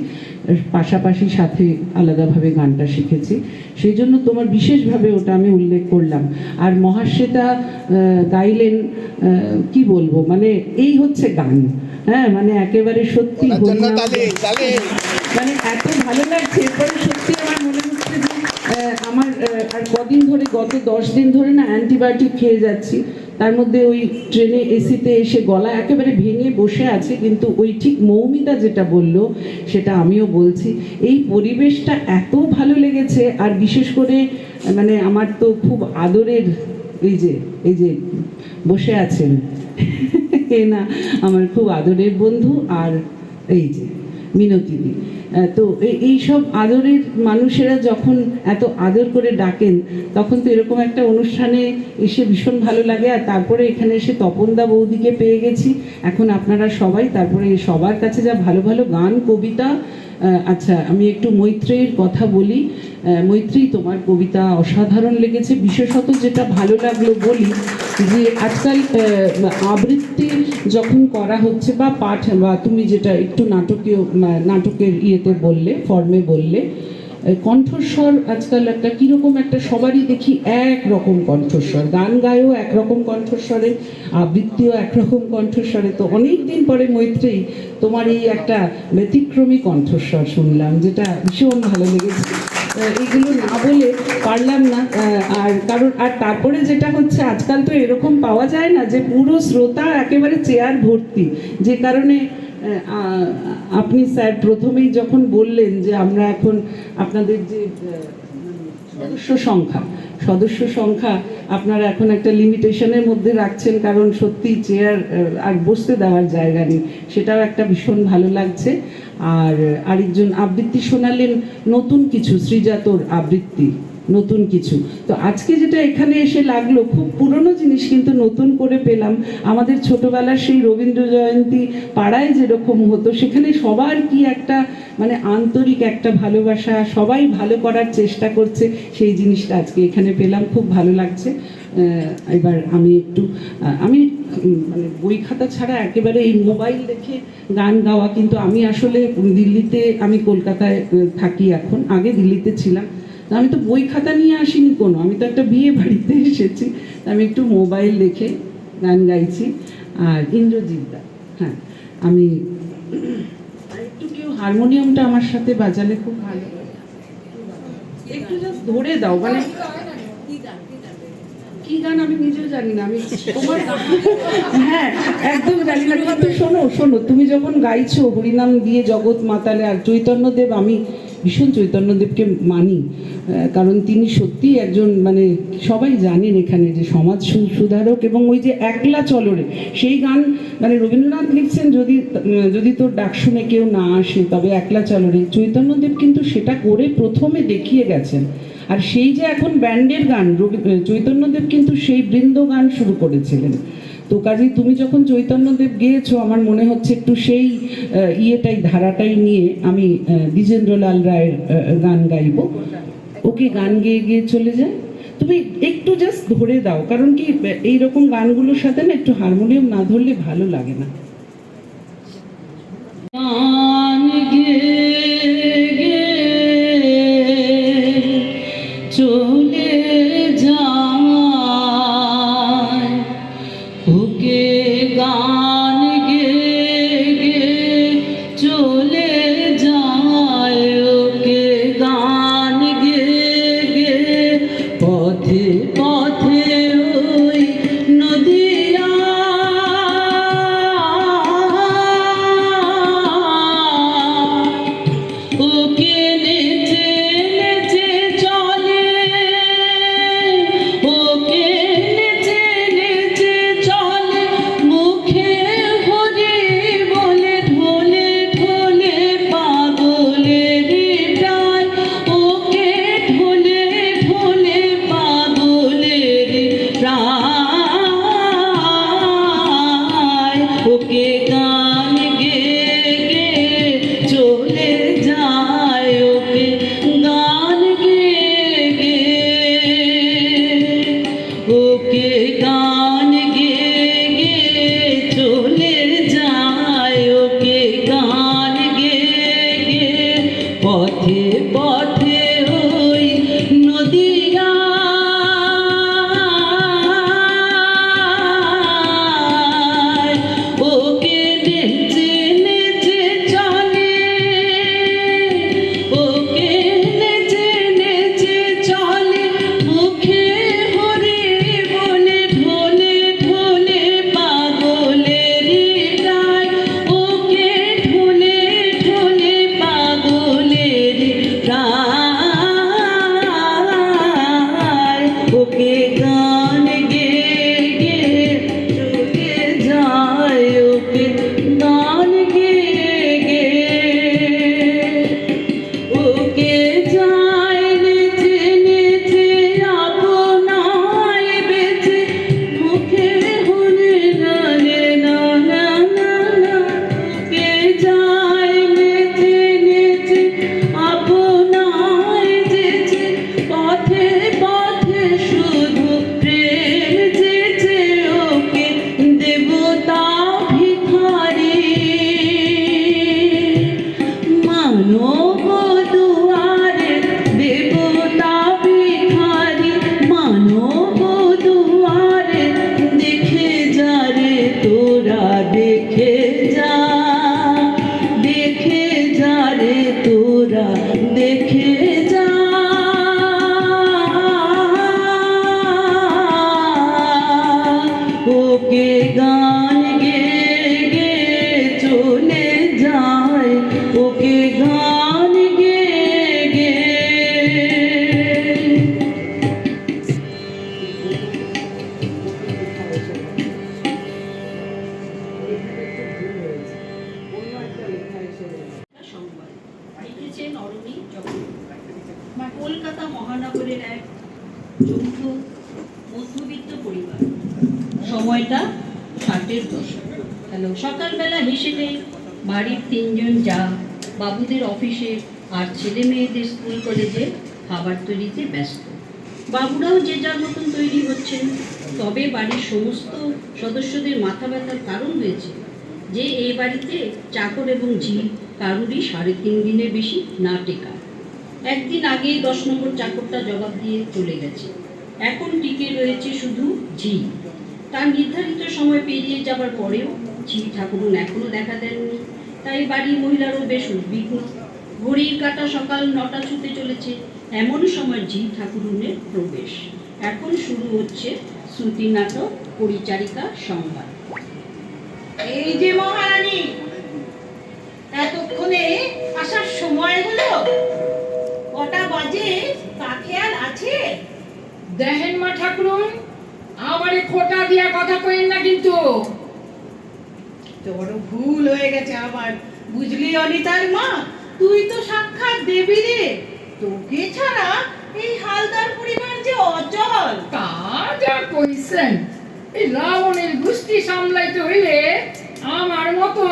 পাশাপাশি সাথে আলাদাভাবে গানটা শিখেছি, সেই জন্য তোমার বিশেষভাবে ওটা আমি উল্লেখ করলাম। আর মহাশ্বেতা গাইলেন, কি বলবো, মানে এই হচ্ছে গান, হ্যাঁ মানে একেবারে সত্যি মানে এত ভালো লাগছে। এরপরে সত্যি আমার মনে হচ্ছে যে আমার আর কদিন ধরে, গত 10 দিন ধরে না অ্যান্টিবায়োটিক খেয়ে যাচ্ছি, তার মধ্যে ওই ট্রেনে এসিতে এসে গলা একেবারে ভেঙে বসে আছে, কিন্তু ওই ঠিক মৌমিতা যেটা বললো সেটা আমিও বলছি, এই পরিবেশটা এত ভালো লেগেছে। আর বিশেষ করে মানে আমার তো খুব আদরের এই যে বসে আছেন এ না আমার খুব আদরের বন্ধু, আর এই যে মিনতিদি, তো এই সব আদরের মানুষেরা যখন এত আদর করে ডাকেন তখন তো এরকম একটা অনুষ্ঠানে এসে ভীষণ ভালো লাগে। আর তারপরে এখানে এসে তপনদা বৌদিকে পেয়ে গেছি, এখন আপনারা সবাই, তারপরে সবার কাছে যা ভালো ভালো গান, কবিতা। আচ্ছা, আমি একটু মৈত্রেয়ীর কথা বলি। মৈত্রেয়ী, তোমার কবিতা অসাধারণ লেগেছে। বিশেষত যেটা ভালো লাগলো বলি যে আজকাল আবৃত্তি যখন করা হচ্ছে বা পাঠ, বা তুমি যেটা একটু নাটকের ইয়েতে বললে, ফর্মে বললে, কণ্ঠস্বর আজকাল একটা কীরকম একটা সবারই দেখি এক রকম কণ্ঠস্বর, গান গায়েও একরকম কণ্ঠস্বরে, আবৃত্তিও একরকম কণ্ঠস্বরে। তো অনেক দিন পরে মৈত্রেয়ী তোমার এই একটা ব্যতিক্রমী কণ্ঠস্বর শুনলাম, যেটা ভীষণ ভালো লেগেছে। এগুলো না বলে পারলাম না। আর কারণ আর তারপরে যেটা হচ্ছে, আজকাল তো এরকম পাওয়া যায় না যে পুরো শ্রোতা একেবারে চেয়ার ভর্তি, যে কারণে আপনি স্যার প্রথমেই যখন বললেন যে আমরা এখন আপনাদের যে সদস্য সংখ্যা আপনারা এখন একটা লিমিটেশনের মধ্যে রাখছেন, কারণ সত্যি চেয়ার আর বসতে দেওয়ার জায়গা নেই, সেটাও একটা ভীষণ ভালো লাগছে। আর আরেকজন আবৃত্তি শোনালেন নতুন কিছু, শ্রীজাতর আবৃত্তি, নতুন কিছু। তো আজকে যেটা এখানে এসে লাগলো, খুব পুরনো জিনিস কিন্তু নতুন করে পেলাম। আমাদের ছোটবেলার সেই রবীন্দ্র জয়ন্তী পাড়ায় যেরকম হতো, সেখানে সবার কি একটা মানে আন্তরিক একটা ভালোবাসা, সবাই ভালো করার চেষ্টা করছে, সেই জিনিসটা আজকে এখানে পেলাম, খুব ভালো লাগছে। এবার আমি মানে বই খাতা ছাড়া একেবারে এই মোবাইল দেখে গান গাওয়া, কিন্তু আমি আসলে দিল্লিতে, আমি কলকাতায় থাকি এখন, আগে দিল্লিতে ছিলাম, আমি তো বই খাতা নিয়ে আসিনি কোনো, আমি তো একটা বিয়ে বাড়িতে এসেছি, আমি একটু মোবাইল দেখে গান গাইছি। আর ইন্দ্রজিৎ দা, হ্যাঁ আমি একটু, কেউ হারমোনিয়ামটা আমার সাথে বাজালে খুব ভালো, একটু জাস্ট ধরে দাও, মানে কি গান আমি নিজেও জানি না, আমি তোমার হ্যাঁ একদম জানি না, কিন্তু শোনো তুমি যখন গাইছো হরিনাম দিয়ে জগৎ মাতালে, আর চৈতন্যদেব, আমি ভীষণ চৈতন্যদেবকে মানি, কারণ তিনি সত্যি একজন, মানে সবাই জানেন এখানে যে সমাজ সুধারক, এবং ওই যে একলা চলরে সেই গান, মানে রবীন্দ্রনাথ লিখছেন, যদি তোর ডাক শুনে কেউ না আসে তবে একলা চলরে, চৈতন্যদেব কিন্তু সেটা করে প্রথমে দেখিয়ে গেছেন। আর সেই যে এখন ব্যান্ডের গান, চৈতন্যদেব কিন্তু সেই বৃন্দ গান শুরু করেছিলেন। তো কাজেই তুমি যখন চৈতন্যদেব গেয়েছো, আমার মনে হচ্ছে একটু সেই ধারাটাই নিয়ে আমি দ্বিজেন্দ্রলাল রায়ের গান গাইব। ওকে, গান গেয়ে গিয়ে চলে যায়, তুমি একটু জাস্ট ধরে দাও, কারণ কি এইরকম গানগুলোর সাথে না একটু হারমোনিয়াম না ধরলে ভালো লাগে না। গান গেয়ে চলে যায়, ওকে গান গেয়ে চলে যায়, ওকে গান গেয়ে পথে পথে ওই নদিয়া ওকে গান গেয়ে গেয়ে চলে যায়, ওকে গান গেয়ে গেয়ে পথে পথে ওই নদিয়া ওকে নেচে নেচে চলে, ওকে নেচে নেচে চলে, মুখে হরে বলে ঢোলে ঢোলে পাগলের রায়, ওকে ঢোলে ঢোলে পাগলের রায়, ওকে গান গেয়ে গেয়ে চলে যায়, ওকে গান গেয়ে গেয়ে ওকে যায় নেচে নেচে আপনায় বেঁচে, মুখে হরে নালে না না না না, ওকে যায় নেচে নেচে আপনায় যেচে, পথে পথে শুধু প্রেম যেচে, ওকে দেবতা ভিখারি মানব দুয়ারে দেবতা ভিখারি, মানব দুয়ারে দেখে যা রে তোরা, দেখে যা, দেখে যা রে তোরা, দেখে যা। ওকে গান গেয়ে গেয়ে চলে যায়, ওকে গান গেয়ে গেয়ে। লিখেছেন অরুণী চক্রবর্তী। কলকাতা মহানগরের এক যৌথ মধ্যবিত্ত পরিবার, সময়টা 60-এর দশক। হ্যালো, সকালবেলা হেসে নেই বাড়ির 3 জন যা বাবুদের অফিসে আর ছেলে মেয়েদের স্কুল কলেজে খাবার তৈরিতে ব্যস্ত। বাবুরাও যে যার মতন তৈরি হচ্ছেন। তবে বাড়ির সমস্ত সদস্যদের মাথা ব্যথার কারণ হয়েছে যে এই বাড়িতে চাকর এবং ঝি কারুরই 3.5 দিনের বেশি না টেকা। একদিন আগেই 10 নম্বর চাকরটা জবাব দিয়ে চলে গেছে। এখন টিকে রয়েছে শুধু ঝি। তার নির্ধারিত সময় পেরিয়ে যাবার পরেও ঝি ঠাকুরুন এখনো দেখা দেননি। তাই বাড়ির মহিলারও বেশ উদ্বিগ্ন। ঘড়ির কাঁটা সকাল 9টা ছুতে চলেছে। এমন সময় ঝি ঠাকুরুনের প্রবেশ। এখন শুরু হচ্ছে শ্রুতি নাটক পরিচারিকা সংবাদ। এই যে মহারানী, এতক্ষণে আসার সময় হলো? কটা বাজে তা খেয়াল আছে? দেখেন মা ঠাকুরুন, আমারে খোটা দিয়া কথা কইেন না কিন্তু। তোর ভুল হয়ে গেছে আবার, বুঝলি অনিতার মা? তুই তো সাক্ষাৎ দেবী রে। তোকে ছাড়া এই হালদার পরিবার যে অচল। তা যা কইছেন, এই রাবণের গোষ্ঠী সামলাইতে হইলে আমার মতো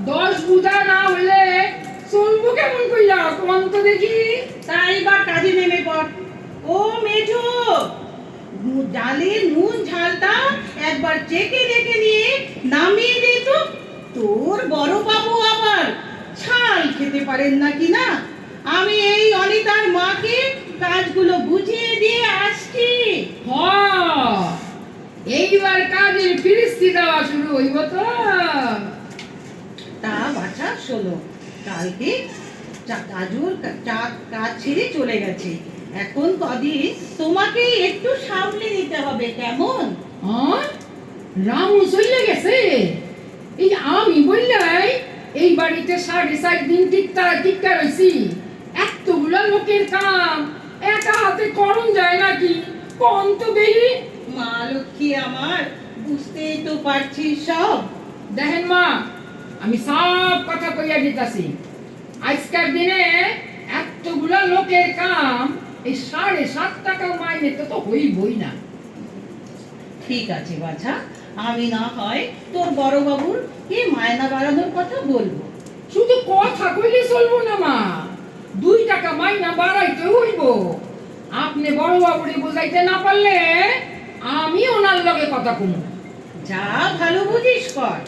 10 বুধা না হইলে চলবো কেমন কইয়া কোন তো দেখি। তাই বা কাজে নেমে পড়। ও মেঠো, ডালে নুন ঝালটা একবার চেকে দেখে নিয়ে নামিয়ে দে তো। তোর বড় বাবু আবার ছাল খেতে পারেন নাকি না? আমি এই অনিতার মাকে কাজগুলো বুঝিয়ে দিয়ে আসছি। এইবার কাজের ফিরিস্তি দেওয়া শুরু হইব তো। তা বাছা শোনো, কালকে কাজুর কাজ ছেড়ে চলে গেছে। এখন কদিন তোমাকে একটু সামলে নিতে হবে, কেমন? রামু চলে গেছে? এই আমি বললাই এই বাড়িতে 4.5 দিন টিকা রয়েছি। এতগুলা লোকের কাম একা হাতে করণ যায় নাকি? কোন তো দেখি। মা লক্ষ্মী আমার, বুঝতেই তো পারছিস সব। দেখেন মা, আমি সব কথা কইয়া দিতাছি। আজকের দিনে এতগুলা লোকের কাম এই 7.5 টাকা মাইনে তো হইবই না। ঠিক আছে বাছা, আমি না হয় তোর বড় বাবুর কি মায়না বাড়ানোর কথা বলবো। শুধু কথা কইলে চলবো না মা, 2 টাকা মাইনা বাড়াইতে হইব। আপনি বড় বাবুরে বুঝাইতে না পারলে লগে কথা কমু। যা ভালো বুঝিস কর,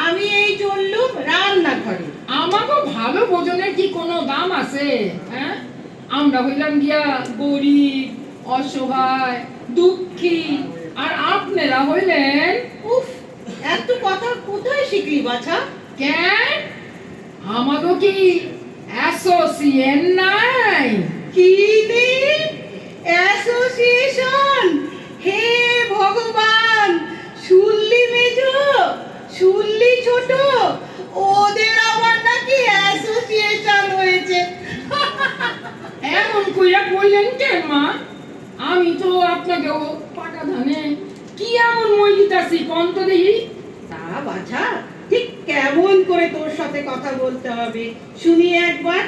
আমি এই চললুম রান্নাঘরে। আমাকে ভালো ভোজনের কি কোনো দাম আছে? হ্যাঁ, আমরা হইলাম গিয়া গরিব, অসহায়, দুঃখী, আর আপনারা হইলেন উফ, এত কথা কোথায় শিখলি বাছা? কেন? আমাকে কি অ্যাসোসিয়েশন নাই? কি রে? অ্যাসোসিয়েশন? হে ভগবান, শুনলি মেজো, শুনলি ছোট, ওদের আবার নাকি অ্যাসোসিয়েশন হয়েছে। এমন কইরা কইলেন কেন মা? আমি তো আপনাকেও পাকা ধানে কি এমন মই দিতাছি কোন তো দেখি। তা বাছা, ঠিক কেমন করে তোর সাথে কথা বলতে হবে শুনি একবার।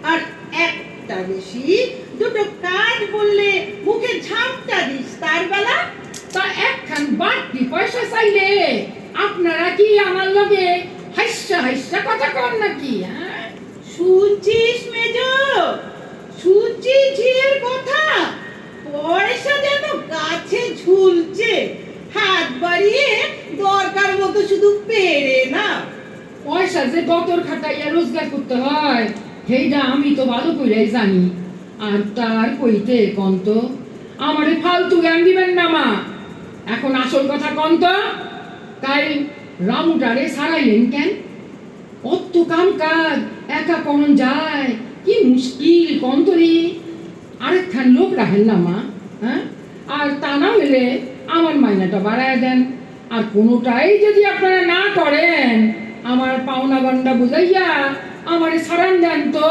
আর একটা বেশি দুটো কাজ বললে মুখে ঝাপটা দিস তার বেলা। তা একখান বাড়তি পয়সা চাইলে আপনারা কি আমার লগে হাইসা হাইসা কথা কন নাকি? হ্যাঁ, শুনছিস মেজো, শুনছিস ঝিয়ের কথা? পয়সা যেন গাছে ঝুলছে, হাত বাড়িয়ে দরকার মতো শুধু পেরে না। পয়সা যে গতর খাটাইয়া রোজগার করতে হয় সেইটা আমি তো ভালো কইরাই জানি। আর তার কইতে কোন তো আমারে ফালতু জ্ঞান দিবেন না মা। এখন আসল কথা কোন তো, তাই রামুটারে সারাইলেন কেন? অত কাম কাজ একা কোন যায়? কি মুশকিল কোন তরি। আরেকখান লোক রাখেন না মা। হ্যাঁ, আর তা না হলে আমার মাইনাটা বাড়ায় দেন। আর কোনোটাই যদি আপনারা না করেন, আমার পাওনা গন্ডা বুঝাইয়া আমারে সারান দেন তো।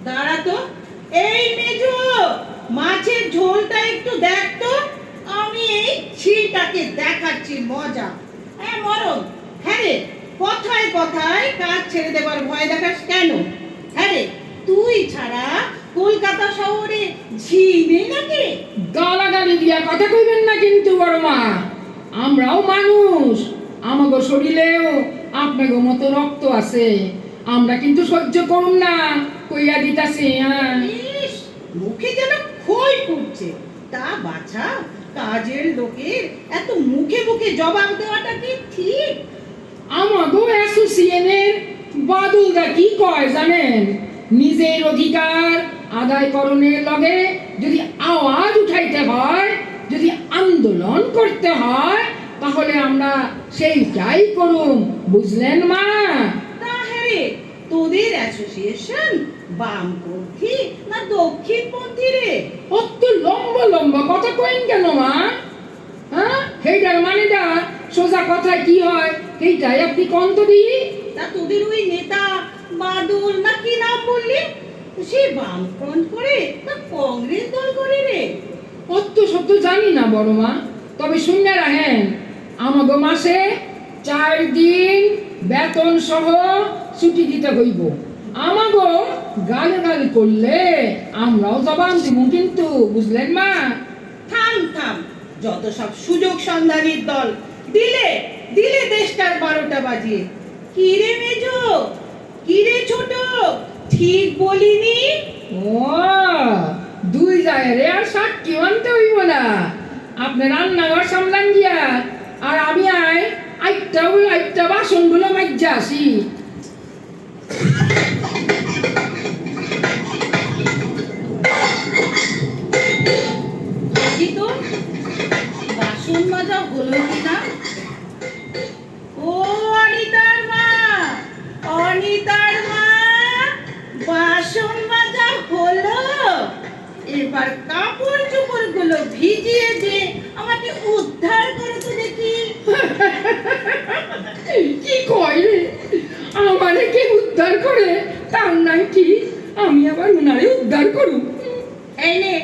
দাঁড়া তো, এই মেজো, মাছের ঝোলটা একটু দেখ তো। আমি এই ছিটাকে দেখাচ্ছি মজা। হ্যাঁ মরণ, হ্যাঁ রে, কথায় কথায় কাজ ছেড়ে দেবার ভয় দেখাস কেন? হ্যাঁ রে, তুই ছাড়া কলকাতা শহরে ঝি নেই নাকি? গালাগালি দিয়া কথা কইবেন না কিন্তু বড় মা। আমরাও মানুষ, আমাগো শরীরেও আপনাগো মতো রক্ত আছে। আমরা কিন্তু সহ্য করুন না, কইয়া দিতাছি। হ্যাঁ, ইস, মুখে যেন খই পড়ছে। তা বাছা, কাজের লোকের এত মুখে মুখে জবাব দেওয়াটা কি ঠিক? আমাগো অ্যাসোসিয়েশনের বাদুলদা কি কয় জানেন? নিজের অধিকার আদায়করণের লগে যদি আওয়াজ উঠাইতে হয়, যদি আন্দোলন করতে হয়, তাহলে আমরা সেইটাই করুম, বুঝলেন মা? তা হ্যাঁ রে, তোদের অ্যাসোসিয়েশন বামপন্থী না দক্ষিণপন্থী রে? অত লম্বা লম্বা কথা কইন কেন মা? হ্যাঁ, সেইটার মানেটা সোজা কথায় কি হয় সেইটাই আপনি কোন তো দিই। তা তোদের ওই নেতা বাদল না কি নাম বললি, সে বামফ্রন্ট করে না কংগ্রেস দল করে রে? অত সত্য জানি না বড় মা, তবে শুনে রাখেন, আমাগো মাসে 4 দিন বেতন সহ ছুটি দিতে হইব। আমাগো গালাগালি করলে আমরাও জবান দিব কিন্তু, বুঝলেন মা? থাম থাম, যত সব সুযোগ সন্ধানীর দল, দিলে দিলে দেশটার 12টা বাজিয়ে। কি রে মেজো, কি রে ছোট, ঠিক বলিনি? ও, 2 জায়গায় আর 60 কি আনতে হইব না। আপনি রান্নাঘর সামলান গিয়া, আর আমি আইটা বাসনগুলো মাইজা আসি। দেখি তো বাসন মাজা হলো কিনা। ও অনিতার মা, অনিতার মা, বাসন মাজা হলো। এবার কাপড় চোপড় গুলো ভিজিয়ে দিয়ে আমাকে উদ্ধার করে তো দেখি। কি কয় রে, আমারে কে উদ্ধার করে তার নাই ঠিক, আমি আবার উনারে উদ্ধার করুম। এই নে,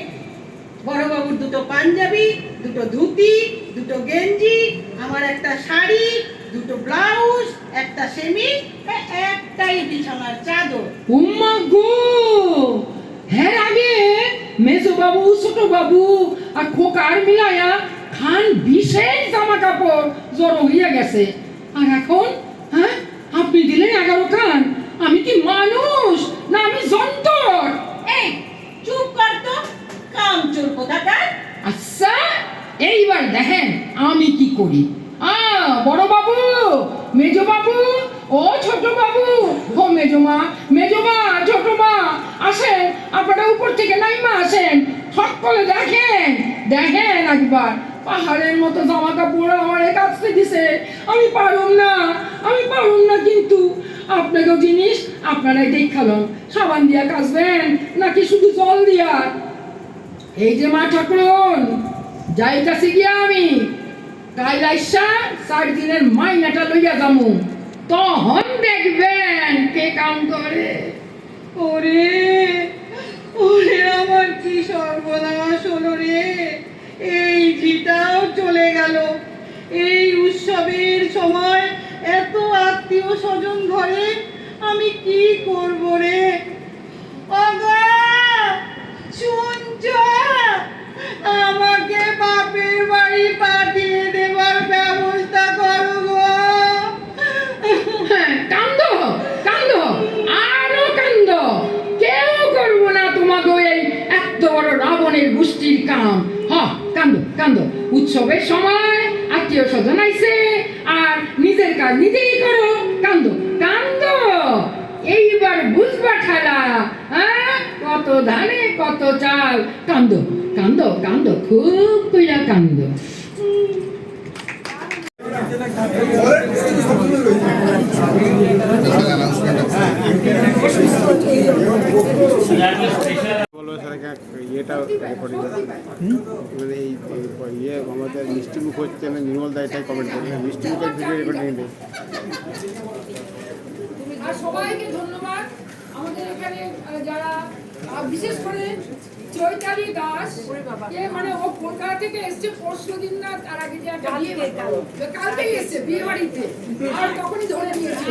বড়বাবুর 2টো পাঞ্জাবি, 2টো ধুতি, 2টো গেঞ্জি, আমার একটা শাড়ি, 2টো ব্লাউজ, একটা সেমিজ, একটাই বিছানার চাদর। উম্মা গো, হ্যাঁ আগে মেজো বাবু, ছোট বাবু আর খোকার মিলাইয়া খান বিশেষ জামা কাপড় জড়ো হইয়া গেছে। আর এখন হ্যাঁ আপনি দিলেন 11 খান। আমি কি মানুষ না আমি যন্ত্র? এই চুপ কর তো, কামচোর কোথাকার। আচ্ছা, এইবার দেখেন আমি কি করি। বড় বাবু, মেজো বাবু, ও ছোট বাবু, ও মেজমা, ছোট মা, আসেন, আপনারা উপর থেকে নাইমা আসেন, ঠক করে দেখেন একবার পাহাড়ের মতো জামা কাপড় আমার কাছতে দিছে। আমি পারুম না কিন্তু আপনাকেও জিনিস আপনারাই দেখালাম, সাবান দিয়া কাচবেন নাকি শুধু জল দিয়া? এই যে মা ঠাকুরন, যাইতাছি গিয়া আমি, কাল আইসা 4 দিনের মাইনাটা লইয়া যামু, তখন দেখবেন কে কাম করে। ওরে আমার কি সর্বনাশ হলো রে, এই জিটাও চলে গেল। এই উৎসবের সময় এত আত্মীয় স্বজন ঘরে, আমি কি করব রে? শুনছো, আমাকে বাপের বাড়ি পাঠিয়ে দেবার ব্যবস্থা করো গো। কান্দো আরো কান্দো, কেউ করবো না তোমাকে এই এত বড় রাবণের গোষ্ঠীর কাম। কান্দো, উৎসবের সময় আত্মীয় স্বজন আইছে আর নিজের কাজ নিজেই করো। কান্দো, এইবার বুঝবা ঠেলা, কত ধানে কত চাল। কান্দো, খুব কইরা কান্দো। ইয়েটা রেকর্ডিং মানে এই ইয়ে আমাদের মিষ্টিমুখ হচ্ছে, আমি নির্মল দা এটাই কমেন্ট করি, মিষ্টিমুখের ভিডিও রেকর্ডিং নেই। আর সবাইকে ধন্যবাদ, আমাদের এখানে যারা বিশেষ করে চৈতালি দাস, মানে ও কলকাতা থেকে এসছে পরশু দিন না, তার আগে যে কালকেই এসছে বিয়ে বাড়িতে, আর তখনই ধরে নিয়েছে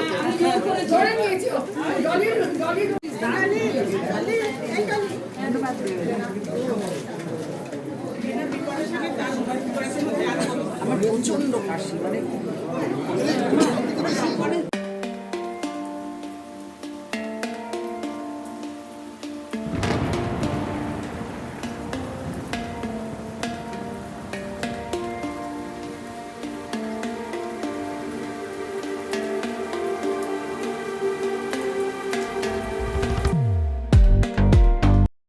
আমার প্রচন্ড কাশি, মানে